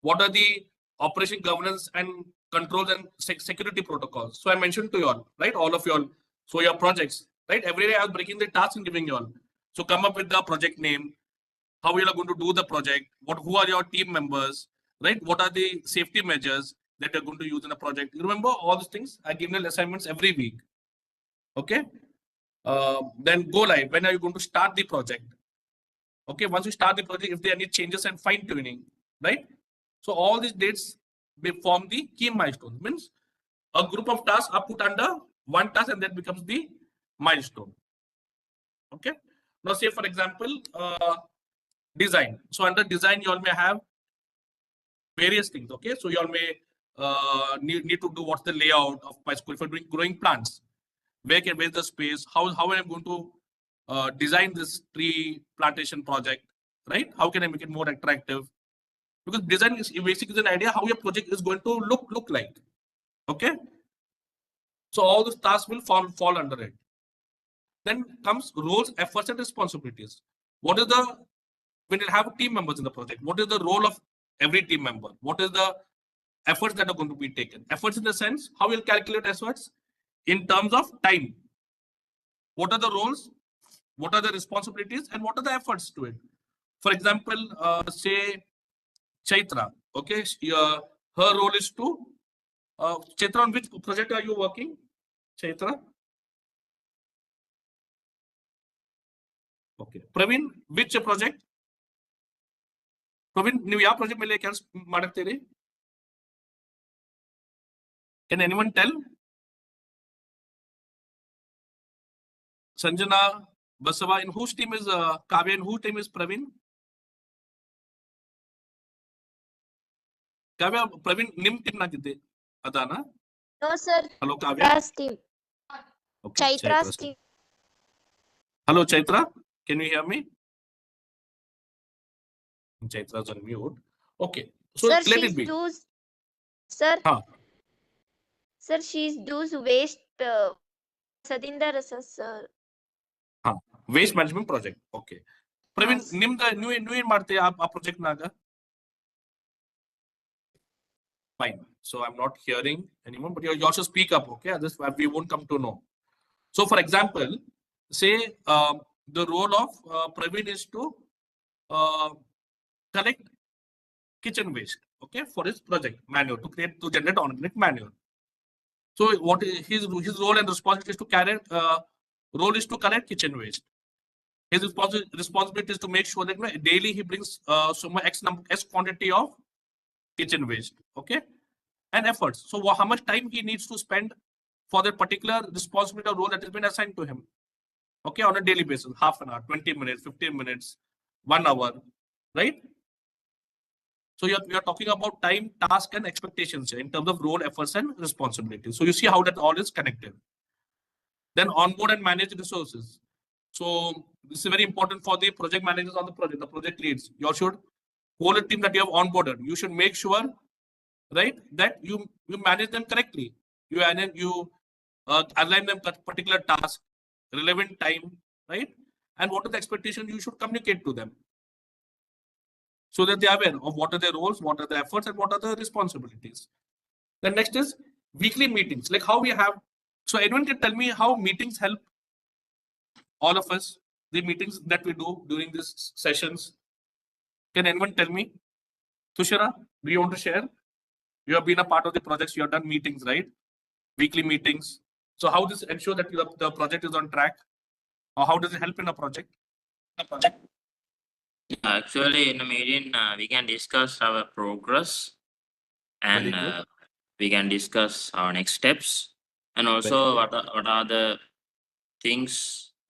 What are the operation governance and controls and security protocols? So I mentioned to you all, right? All of you all. So your projects, right? Every day I was breaking the task and giving you all. So come up with the project name. how you are going to do the project, who are your team members, right? What are the safety measures that you're going to use in a project? You remember all these things? I give you assignments every week. Okay. Then go live. When are you going to start the project? Okay. Once you start the project, if there are any changes and fine tuning, right? So all these dates may form the key milestones. Means a group of tasks are put under one task and that becomes the milestone. Okay. Now say for example, design. So under design, you all may have various things. Okay. So you all may need to do what's the layout of my school. If you're doing growing plants, where's the space? How am I going to design this tree plantation project, right? How can I make it more attractive? Because design is basically an idea how your project is going to look like. Okay. So all those tasks will fall under it. Then comes roles, efforts, and responsibilities. What is the, when you have team members in the project, what is the role of every team member? What is the efforts that are going to be taken? Efforts in the sense, how we'll calculate efforts in terms of time. What are the roles? What are the responsibilities? And what are the efforts to it? For example, say Chaitra, okay, her role is to, Chaitra, on which project are you working? Chaitra? Okay. Praveen, which project? Praveen, ನೀವು ಯಾವ project ಮೇಲೆ ಕೆಲಸ ಮಾಡುತ್ತೀರಿ? Can anyone tell? Sanjana, Basava, in whose team is Kavya, in whose team is Praveen? Kavya, Praveen, nim team nagitte adana? No, sir. Hello, Kavya. Chaitra's team. Okay, Chaitra's team. Hello, Chaitra. Can you hear me? Chaitra's on mute. Okay. So Sir, let she's it be. those. Sir. Huh. Sir, she's those waste. Sadinder, sir. Huh. Waste management project. Okay. Praveen, Yes. nimda new ಏನ್ ಮಾಡ್ತೀಯ ಆ project ನಾಗ? Fine. So I'm not hearing anyone, but you also speak up. Okay. This we won't come to know. So for example, say the role of Praveen is to collect kitchen waste, okay, for his project manure to generate organic manure. So what is his role and responsibility is to carry collect kitchen waste. His responsibility is to make sure that daily he brings so much x quantity of kitchen waste, okay, and efforts. So how much time he needs to spend for that particular responsibility or role that has been assigned to him, okay, on a daily basis, half an hour, 20 minutes, 15 minutes, 1 hour, right? So you're talking about time, task, and expectations in terms of role, efforts, and responsibilities. So you see how that all is connected. Then onboard and manage resources. So this is very important for the project managers on the project leads. You should hold a team that you have onboarded. You should make sure, right, that you manage them correctly. You align them particular task, relevant time, right? And what are the expectations you should communicate to them, so that they are aware of what are their roles, what are the efforts, and what are the responsibilities. Then next is weekly meetings, like how we have. So anyone can tell me how meetings help all of us, the meetings that we do during these sessions? Can anyone tell me? Tushara, do you want to share? You have been a part of the projects, you have done meetings, right? Weekly meetings. So how does it ensure that the project is on track? Or how does it help in a project? Actually, in a meeting, we can discuss our progress, and we can discuss our next steps, and also what are the things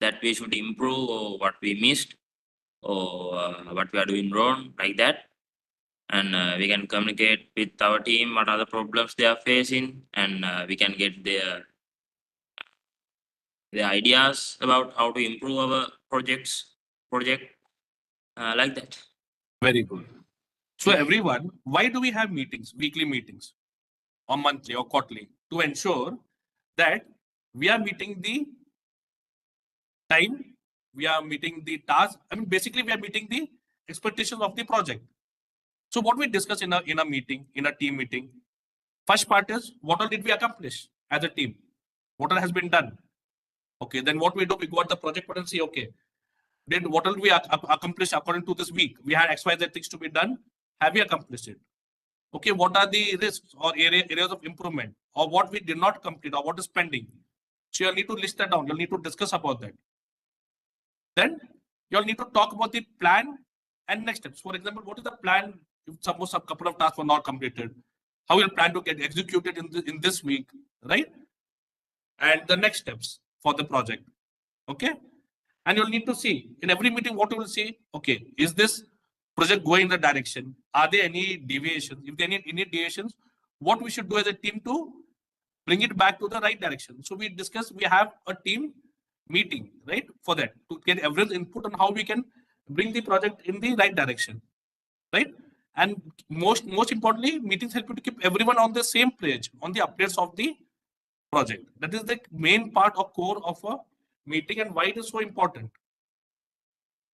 that we should improve, or what we missed, or what we are doing wrong, like that. And we can communicate with our team what are the problems they are facing, and we can get their ideas about how to improve our project, like that. Very good. So everyone, why do we have meetings, weekly meetings, or monthly or quarterly? To ensure that we are meeting the time, we are meeting the task. I mean, basically, we are meeting the expectations of the project. So what we discuss in a meeting, in a team meeting, first part is what all did we accomplish as a team? What all has been done? Okay, then what we do, we go at the project and see, okay, what will we accomplish according to this week? We had XYZ things to be done. Have we accomplished it? Okay, what are the risks or areas of improvement, or what we did not complete, or what is pending? So you'll need to list that down. You'll need to discuss about that. Then you'll need to talk about the plan and next steps. For example, what is the plan if suppose a couple of tasks were not completed? How you'll plan to get executed in this week, right? And the next steps for the project. Okay. And you'll need to see in every meeting what you will see. Okay, is this project going in the direction? Are there any deviations? If there are any deviations, what we should do as a team to bring it back to the right direction? So we discuss, we have a team meeting, right? For that, to get everyone's input on how we can bring the project in the right direction, right? And most importantly, meetings help you to keep everyone on the same page on the updates of the project. That is the main part or core of a meeting and why it is so important.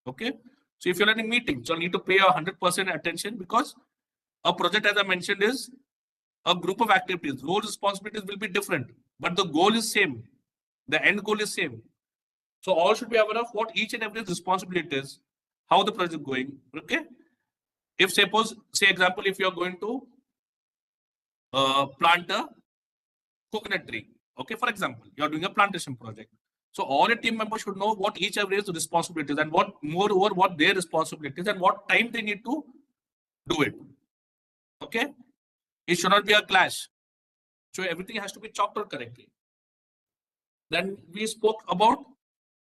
Okay. So if you're in a meeting, you'll need to pay 100% attention, because a project, as I mentioned, is a group of activities. Role responsibilities will be different, but the goal is same. The end goal is same. So all should be aware of what each and every responsibility is, how the project is going. Okay. If suppose, say example, if you're going to plant a coconut tree. Okay, for example, you're doing a plantation project. So all your team members should know what each every responsibilities and what their responsibilities and what time they need to do it. Okay, it should not be a clash. So everything has to be chalked out correctly. Then we spoke about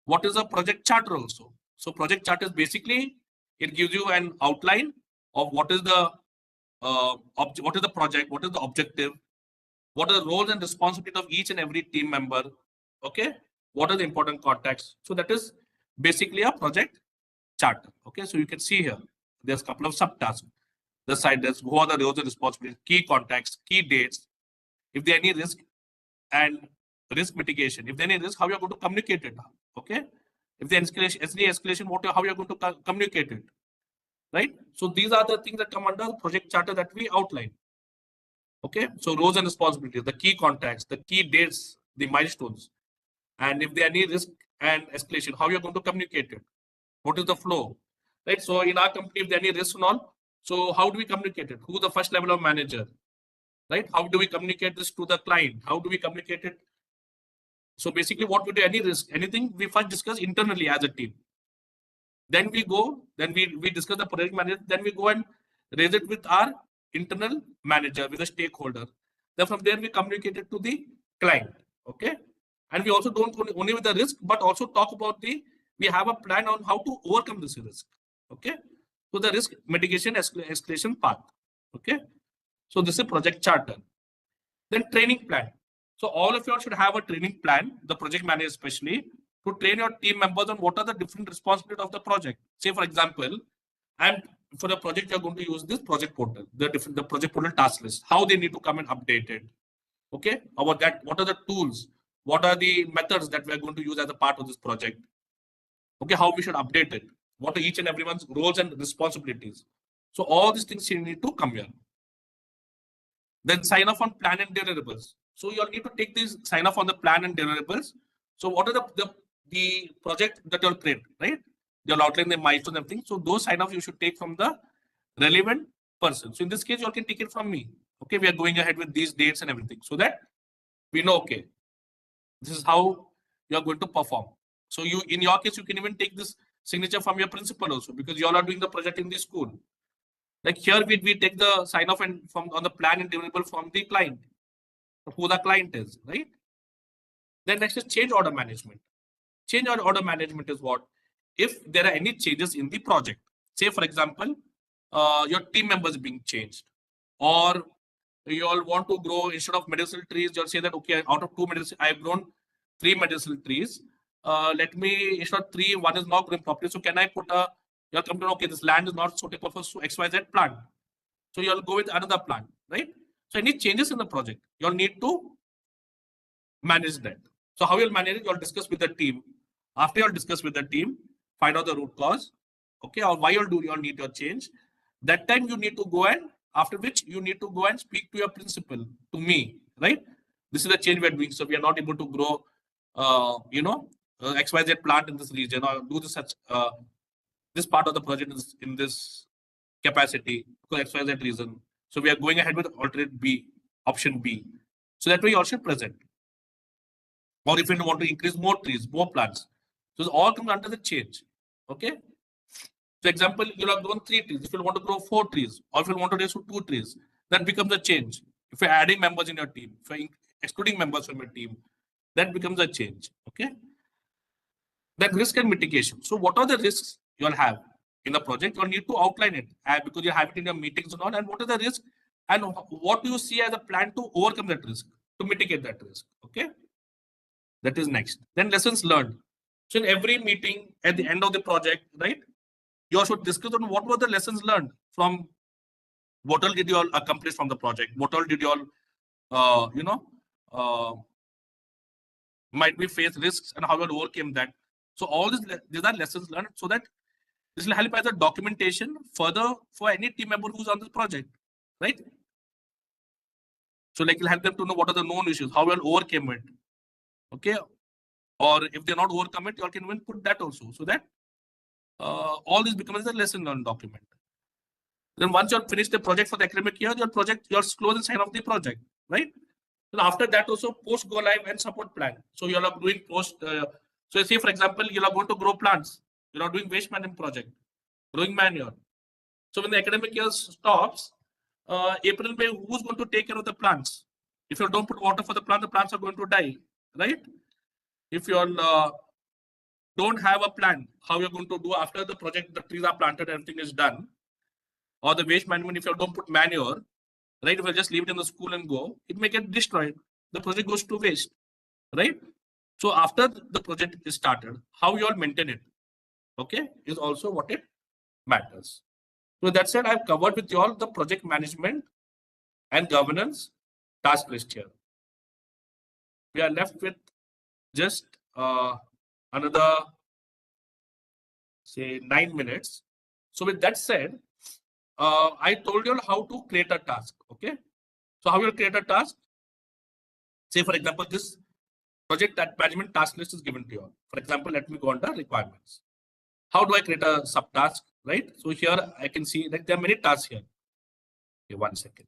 what is a project charter also. So project chart is basically, it gives you an outline of what is the project, what is the objective, what are the roles and responsibilities of each and every team member. Okay, what are the important contacts? So that is basically a project charter. Okay, so you can see here, there's a couple of subtasks. The side is who are the roles and responsibilities, key contacts, key dates, if there are any risk and risk mitigation. If there is any risk, how you are going to communicate it. Okay, if there is escalation, how you are going to communicate it. Right. So these are the things that come under the project charter that we outline. Okay, so roles and responsibilities, the key contacts, the key dates, the milestones, and if there are any risk and escalation, how you're going to communicate it, what is the flow, right? So in our company, if there are any risks and all, so how do we communicate it? Who the first level of manager, right? How do we communicate this to the client? How do we communicate it? So basically, what we do, any risk, anything, we first discuss internally as a team. Then we go, then we discuss the project manager, then we go and raise it with our internal manager, with a stakeholder. Then from there we communicate it to the client. Okay, and we also don't only with the risk, but also talk about we have a plan on how to overcome this risk. Okay, so the risk mitigation escalation path. Okay, so this is project charter. Then training plan. So all of you should have a training plan, the project manager especially, to train your team members on what are the different responsibilities of the project. Say for example, and for the project, you're going to use this project portal, the project portal task list, how they need to come and update it. Okay, about that, what are the tools, what are the methods that we're going to use as a part of this project. Okay, how we should update it, what are each and everyone's roles and responsibilities. So all these things you need to come here. Then sign off on plan and deliverables. So you'll need to take this sign off on the plan and deliverables. So what are the project that you'll create, right? You'll outline the milestones and everything. So those sign off you should take from the relevant person. So in this case, you all can take it from me. Okay, we are going ahead with these dates and everything, so that we know, okay, this is how you are going to perform. So you, in your case, you can even take this signature from your principal also, because you all are doing the project in the school. Like here, we take the sign off and from on the plan and deliverable from the client, who the client is, right? Then next is change order management. Change order management is what? If there are any changes in the project, say for example, your team members being changed, or you all want to grow, instead of medicinal trees, you'll say that, okay, out of 2 medicinal, I've grown 3 medicinal trees. Let me, instead of 3, 1 is not growing properly. So can I put you'll come to know, okay, this land is not suitable for XYZ plant. So you'll go with another plant, right? So any changes in the project, you'll need to manage that. So how you'll manage it, you'll discuss with the team. After you'll discuss with the team, find out the root cause, okay, or why you'll need your change. That time you need to go, and after which you need to go and speak to your principal, to me, right? This is the change we're doing. So we are not able to grow, XYZ plant in this region, or do this such this part of the project is in this capacity because XYZ reason. So we are going ahead with alternate B, option B. So that way you also present. Or if you want to increase more trees, more plants. So it all comes under the change. Okay. For example, you have grown 3 trees. If you want to grow 4 trees, or if you want to raise to 2 trees, that becomes a change. If you're adding members in your team, if you're excluding members from your team, that becomes a change. Okay. Then risk and mitigation. So what are the risks you'll have in the project? You'll need to outline it because you have it in your meetings and all. And what is the risk? And what do you see as a plan to overcome that risk, to mitigate that risk? Okay. That is next. Then lessons learned. So in every meeting at the end of the project, right, you should discuss on what were the lessons learned from what all did you all accomplish from the project, what all did you all, might be face risks and how you overcame that. So all these are lessons learned, so that this will help as a documentation further for any team member who's on this project, right? So like it'll help them to know what are the known issues, how we'll overcome it. Okay. Or if they're not overcome it, you all can even put that also, so that all this becomes a lesson learned document. Then once you finish the project for the academic year, your project, you'll close and sign off the project, right? And after that also post go live and support plan. So you're doing post. So say for example, you're going to grow plants. You're doing waste management project, growing manure. So when the academic year stops, April, May, who's going to take care of the plants? If you don't put water for the plants are going to die, right? If you all don't have a plan, how you're going to do after the project, the trees are planted, everything is done. Or the waste management, if you don't put manure, right? If you just leave it in the school and go, it may get destroyed. The project goes to waste, right? So after the project is started, how you all maintain it, okay, is also what it matters. So that said, I've covered with you all the project management and governance task list here. We are left with just another, say, 9 minutes. So with that said, I told you all how to create a task. Okay. So how you create a task? Say, for example, this project that management task list is given to you all. For example, let me go under requirements. How do I create a subtask? Right. So here I can see that there are many tasks here. Okay, 1 second.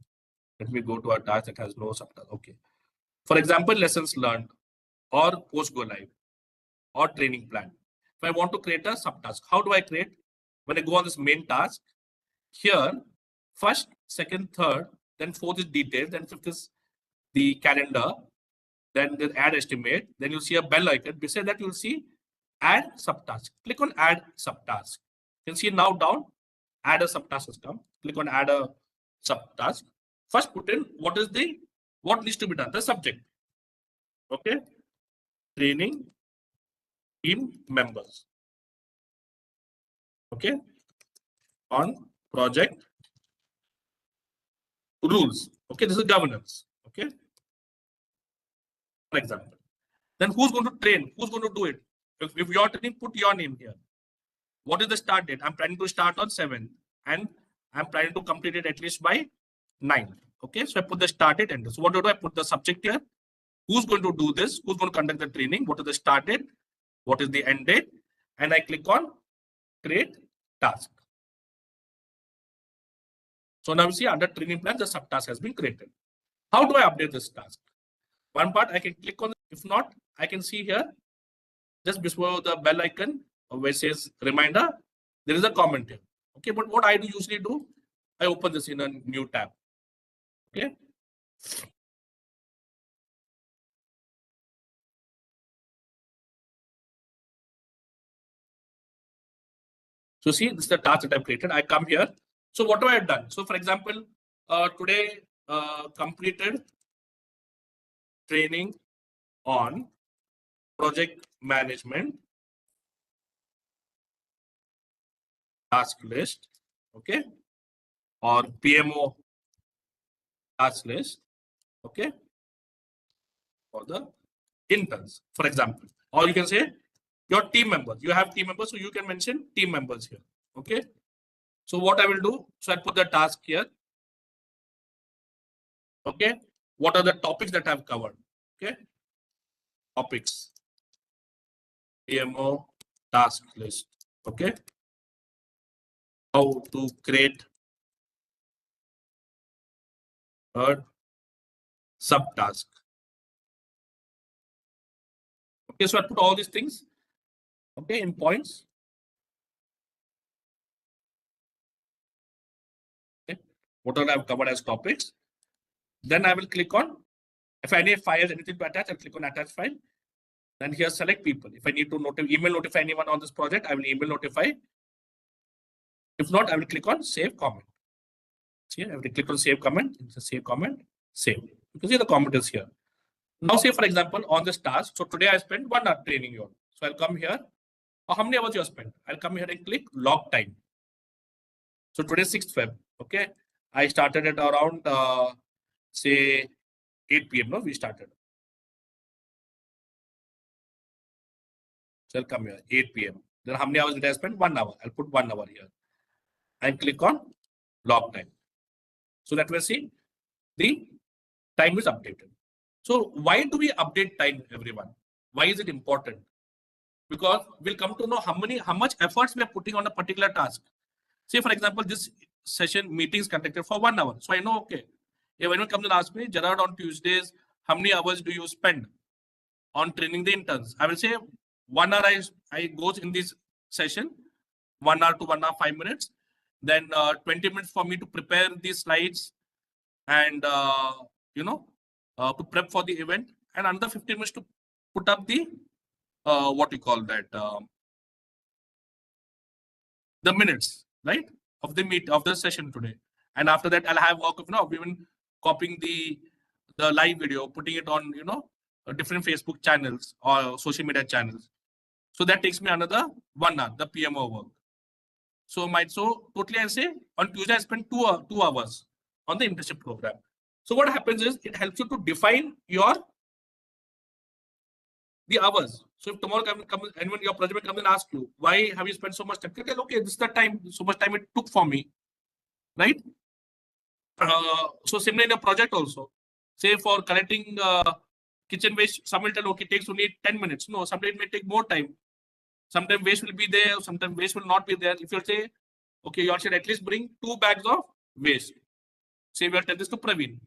Let me go to a task that has no subtask. Okay. For example, lessons learned or post go live or training plan. If I want to create a subtask, how do I create? When I go on this main task, here, first, second, third, then fourth is details, then fifth is the calendar, then the add estimate, then you'll see a bell icon. Beside that, you'll see add subtask. Click on add subtask. You can see now down, add a subtask has come. Click on add a subtask. First put in what needs to be done, the subject. Okay. Training team members. Okay. On project rules. Okay, this is governance. Okay. For example. Then who's going to train? Who's going to do it? If you're training, put your name here. What is the start date? I'm planning to start on 7th and I'm planning to complete it at least by 9th. Okay, so I put the start date and so what do I put the subject here? Who's going to do this? Who's going to conduct the training? What is the start date? What is the end date? And I click on create task. So now you see under training plan, the subtask has been created. How do I update this task? One part I can click on. If not, I can see here just before the bell icon where it says reminder, there is a comment here. Okay, but what I usually do, I open this in a new tab. Okay. So see, this is the task that I've created. I come here. So what have I done? So for example, today completed training on project management task list, okay, or PMO task list, okay, for the interns, for example. Or you can say your team members. You have team members, so you can mention team members here, okay. So what I will do, so I put the task here, okay. What are the topics that I've covered, okay, topics. PMO task list. Okay. How to create a subtask. Okay, so I put all these things, okay, in points. Okay, what all I've covered as topics. Then I will click on, if I need files, anything to attach, I'll click on attach file. Then here select people. If I need to email notify anyone on this project, I will email notify. If not, I will click on save comment. See, I will click on save comment. It's a save comment, save. You can see the comment is here. Now, say for example, on this task, so today I spent 1 hour training you. So I'll come here. How many hours you have spent? I'll come here and click log time. So today 6th Feb. Okay. I started at around say 8 p.m. No, we started. So I'll come here, 8 p.m. Then how many hours did I spend? 1 hour. I'll put 1 hour here. And click on log time. So that we'll see the time is updated. So why do we update time, everyone? Why is it important? Because we'll come to know how much efforts we are putting on a particular task. Say, for example, this session meeting is conducted for 1 hour. So I know, okay, if anyone comes and asks me, Gerard, on Tuesdays, how many hours do you spend on training the interns? I will say 1 hour I goes in this session, 1 hour to 1 hour, 5 minutes. Then 20 minutes for me to prepare these slides and, to prep for the event. And another 15 minutes to put up the, what we call that, the minutes, right, of the session today. And after that, I'll have work of even copying the live video, putting it on different Facebook channels or social media channels. So that takes me another 1 hour, the PMO work. So totally I say on Tuesday I spent 2 hours on the internship program. So what happens is it helps you to define the hours. So if tomorrow comes and when your project comes and asks you, why have you spent so much time? Okay, this is the time, so much time it took for me, right? So similar in a project also. Say for collecting kitchen waste, some will tell, okay, it takes only 10 minutes. No, sometimes it may take more time. Sometimes waste will be there, sometimes waste will not be there. If you say, okay, you all should at least bring 2 bags of waste. Say we will tell this to Praveen.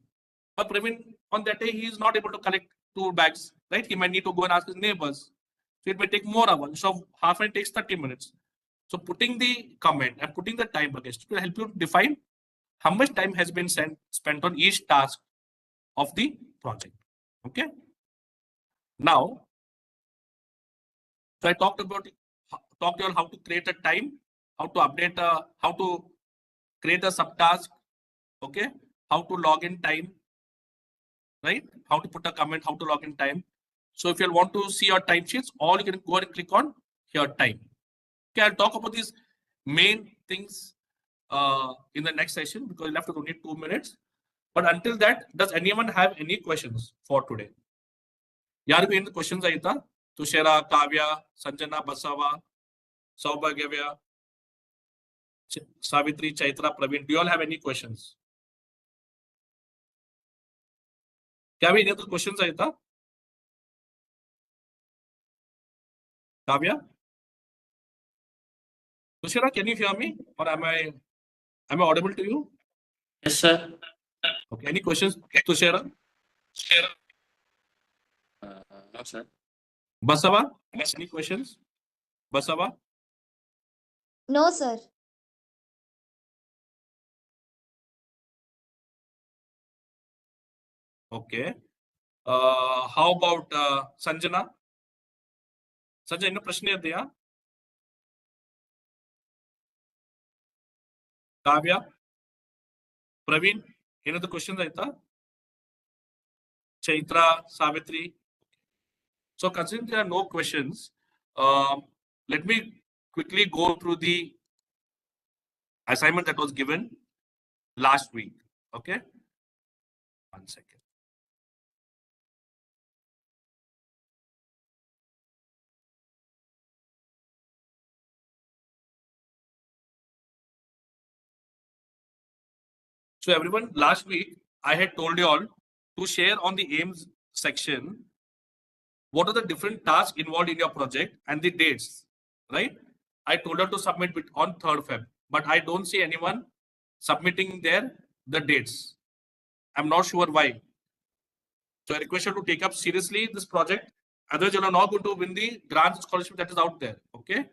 But Praveen, on that day, he is not able to collect 2 bags, right? He might need to go and ask his neighbors. So it may take more hours. So half an takes 30 minutes. So putting the comment and putting the time against will help you define how much time has been spent on each task of the project. Okay. Now, so I talked to you on how to create a time, how to update, how to create a subtask. Okay. How to log in time, right? How to put a comment, how to log in time. So if you want to see your timesheets, all you can go and click on here time. Okay, I'll talk about these main things in the next session because left with only 2 minutes. But until that, does anyone have any questions for today? Yaru any questions aita? Tushara, Kavya, Sanjana, Basava, Saubhagyavya, Savitri, Chaitra, Praveen. Do you all have any questions? क्या भी तो question आया था Kavya Tushara, can you hear me or am I audible to you? Yes, sir. Okay, any questions Tushara? No, sir. Basava, any questions? Basava? No, sir. Okay. How about Sanjana? Sanjana, any प्रश्न दिया? Kavya? Praveen, any other questions aita? Chaitra, Savitri? So considering there are no questions, let me quickly go through the assignment that was given last week. Okay. 1 second. So everyone, last week I had told you all to share on the aims section what are the different tasks involved in your project and the dates, right? I told her to submit it on 3rd Feb, but I don't see anyone submitting there the dates. I'm not sure why. So I request you to take up seriously this project. Otherwise, you're not going to win the grant scholarship that is out there. Okay.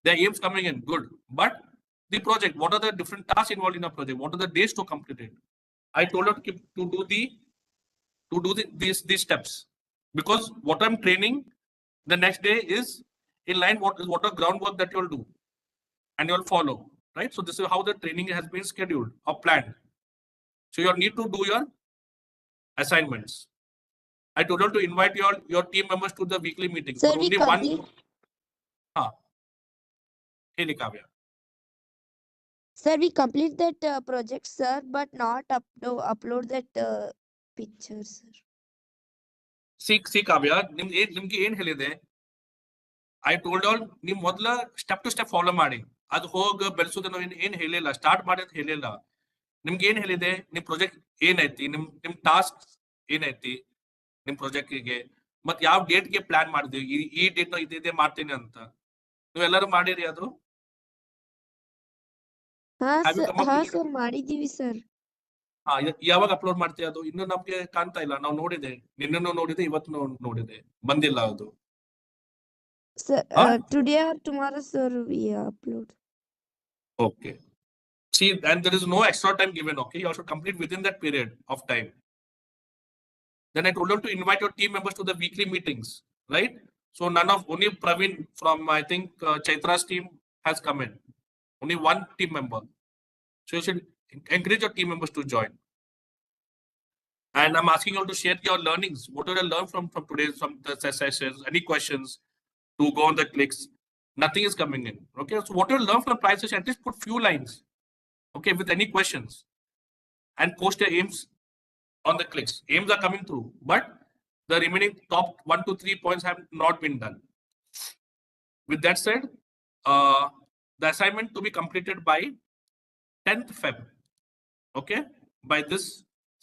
The aims coming in, good. But the project, what are the different tasks involved in a project? What are the days to complete it? I told her to do these steps, because what I'm training the next day is in line what the groundwork that you'll do and you'll follow, right? So this is how the training has been scheduled or planned. So you'll need to do your assignments. I told you to invite your team members to the weekly meetings. Sir, For we only complete. one. Hey, Nikavya. Sir, we complete that project, sir, but not upload that picture, sir. See, Kavya, ನಿಮ್ಗೆ ಏನ್ ಹೇಳಿದೆ? I told you ನೀವು ಮೊದಲ step to step follow ಮಾಡಿ. ಅದು ಹೋಗಿ ಬೆಳೆಸೋದನ್ನ ಏನ್ ಹೇಳಿಲ್ಲ, ಸ್ಟಾರ್ಟ್ ಮಾಡಿ ಅಂತ ಹೇಳಿಲ್ಲ. ನಿಮ್ಗೆ ಏನ್ ಹೇಳಿದೆ? ನಿಮ್ ಪ್ರಾಜೆಕ್ಟ್ ಏನೈತಿ, ನಿಮ್ ಟಾಸ್ಕ್ ಏನೈತಿ ನಿಮ್ ಪ್ರಾಜೆಕ್ಟ್ಗೆ, ಮತ್ ಯಾವ ಡೇಟ್ಗೆ ಪ್ಲಾನ್ ಮಾಡಿದ್ವಿ, ಈ ಡೇಟ್ ಇದೇ ಮಾಡ್ತೀನಿ ಅಂತ ನೀವೆಲ್ಲರೂ ಮಾಡಿರಿ ಅದು? ಹಾ ಸರ್, ಮಾಡಿದೀವಿ ಸರ್. ಯಾವಾಗ ಅಪ್ಲೋಡ್ ಮಾಡ್ತೀವಿ ಅದು? ಇನ್ನು ನಮ್ಗೆ ಕಾಣ್ತಾ ಇಲ್ಲ. ನಾವು ನೋಡಿದೆ, ನಿನ್ನೂ ನೋಡಿದೆ, ಇವತ್ತು ನೋಡಿದೆ, ಬಂದಿಲ್ಲ ಅದು. Sir, today or tomorrow, sir, we upload. Okay. See, and there is no extra time given. Okay, you should complete within that period of time. Then I told you to invite your team members to the weekly meetings, right? So only Praveen from, I think, Chaitra's team has come in. Only one team member. So you should encourage your team members to join. And I'm asking you all to share your learnings. What did you learn from today's the sessions? Any questions? To go on the clicks. Nothing is coming in. Okay, so what you learn from the price session, at least put few lines. Okay, with any questions. And post your aims on the clicks. Aims are coming through, but the remaining top 1 to 3 points have not been done. With that said, the assignment to be completed by 10th Feb. Okay, by this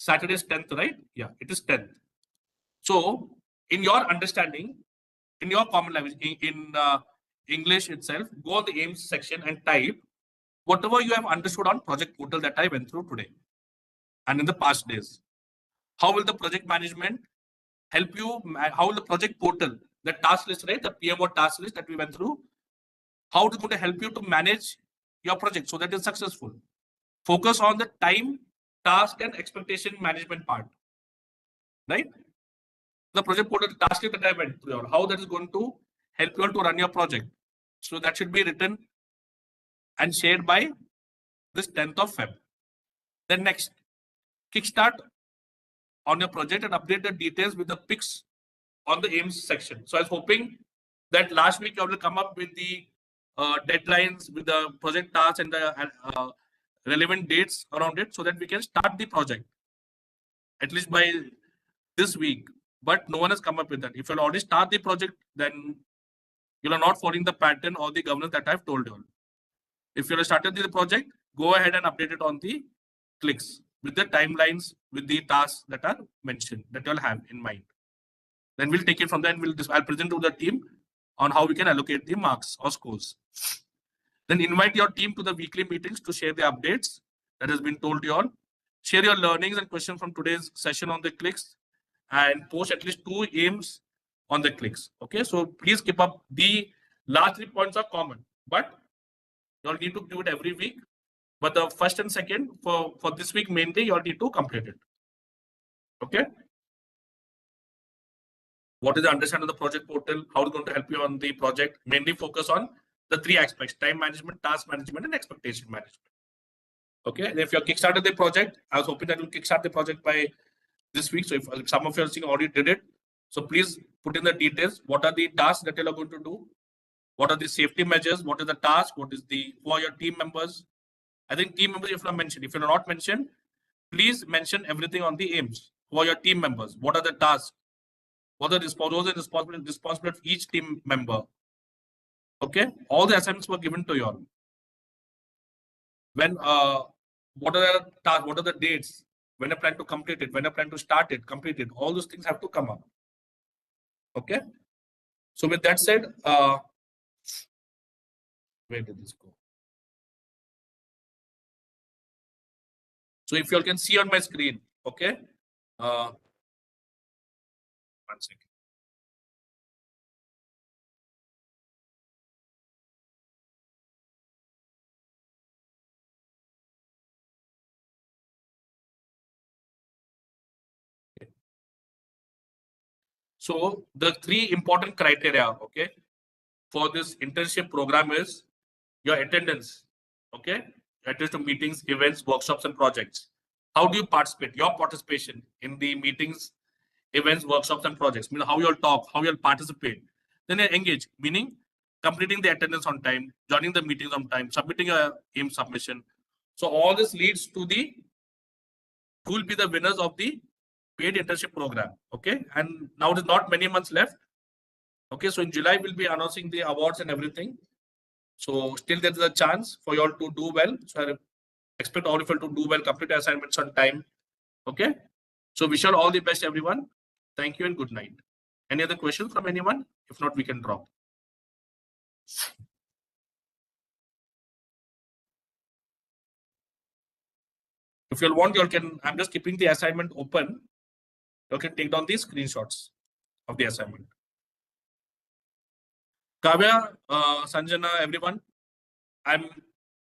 Saturday is 10th, right? Yeah, it is 10th. So, in your understanding, in your common language, in English itself, go on the aims section and type whatever you have understood on project portal that I went through today and in the past days. How will the project management help you? How will the project portal, the task list, right? The PMO task list that we went through, how it is going to help you to manage your project so that it's successful? Focus on the time, task, and expectation management part, right? The project portal task that I went through, how that is going to help you all to run your project. So that should be written and shared by this 10th of Feb. Then next, kickstart on your project and update the details with the pics on the aims section. So I was hoping that last week I will come up with the deadlines, with the project tasks and the relevant dates around it, so that we can start the project at least by this week. But no one has come up with that. If you'll already start the project, then you're not following the pattern or the governance that I've told you. If you have started the project, go ahead and update it on the clicks with the timelines, with the tasks that are mentioned, that you'll have in mind. Then we'll take it from there and I'll present to the team on how we can allocate the marks or scores. Then invite your team to the weekly meetings to share the updates that has been told to you all. Share your learnings and questions from today's session on the clicks and post at least 2 aims on the clicks. Okay, so please keep up. The last 3 points are common, but you all need to do it every week. But the first and second for this week mainly, you all need to complete it. Okay. What is the understanding of the project portal? How it's going to help you on the project? Mainly focus on the 3 aspects: time management, task management, and expectation management. Okay. And if you have kickstarted the project, I was hoping that you'll kickstart the project by this week. So if some of you are seeing already did it, so please put in the details. What are the tasks that you are going to do? What are the safety measures? What is the task? What is the for your team members? I think team members, if you have mentioned, if you're not mentioned, please mention everything on the aims for your team members. What are the tasks? What are the responsibilities of each team member? Okay, all the assignments were given to you all. When what are the tasks? What are the dates? When I plan to complete it? When I plan to start it, complete it? All those things have to come up. Okay. So with that said, where did this go? So if you all can see on my screen, okay. 1 second. So the 3 important criteria, okay, for this internship program is your attendance, okay, attendance to meetings, events, workshops, and projects. How do you participate? Your participation in the meetings, events, workshops, and projects. Mean how you'll talk, how you'll participate. Then you engage, meaning completing the attendance on time, joining the meetings on time, submitting a aim submission. So all this leads to the who will be the winners of the paid internship program. Okay, and now it is not many months left. Okay, so in July we'll be announcing the awards and everything. So still there is a chance for you all to do well. So I expect all of you to do well, complete assignments on time. Okay. So wish you all the best, everyone. Thank you and good night. Any other questions from anyone? If not, we can drop. If you all want, you all can. I'm just keeping the assignment open. You can take down the screenshots of the assignment. Kavya, Sanjana, everyone, I'm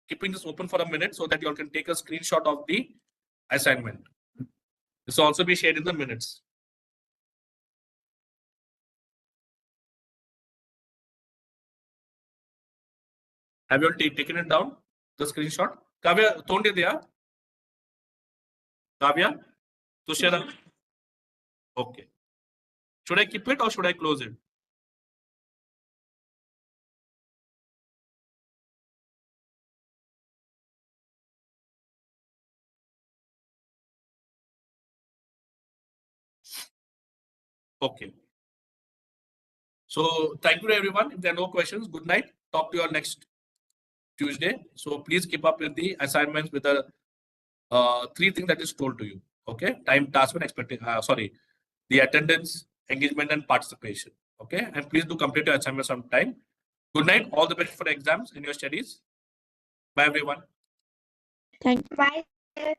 keeping this open for a minute so that you all can take a screenshot of the assignment. This will also be shared in the minutes. Have you all taken it down, the screenshot? Kavya, don't you there? Kavya, Tushara. Okay. Should I keep it or should I close it? Okay. So thank you to everyone. If there are no questions, good night. Talk to you all next Tuesday. So please keep up with the assignments with the 3 things that is told to you. Okay. Time, task, and expecting. The attendance, engagement, and participation. Okay. And please do complete your assignments on time. Good night. All the best for the exams in your studies. Bye, everyone. Thank you. Bye.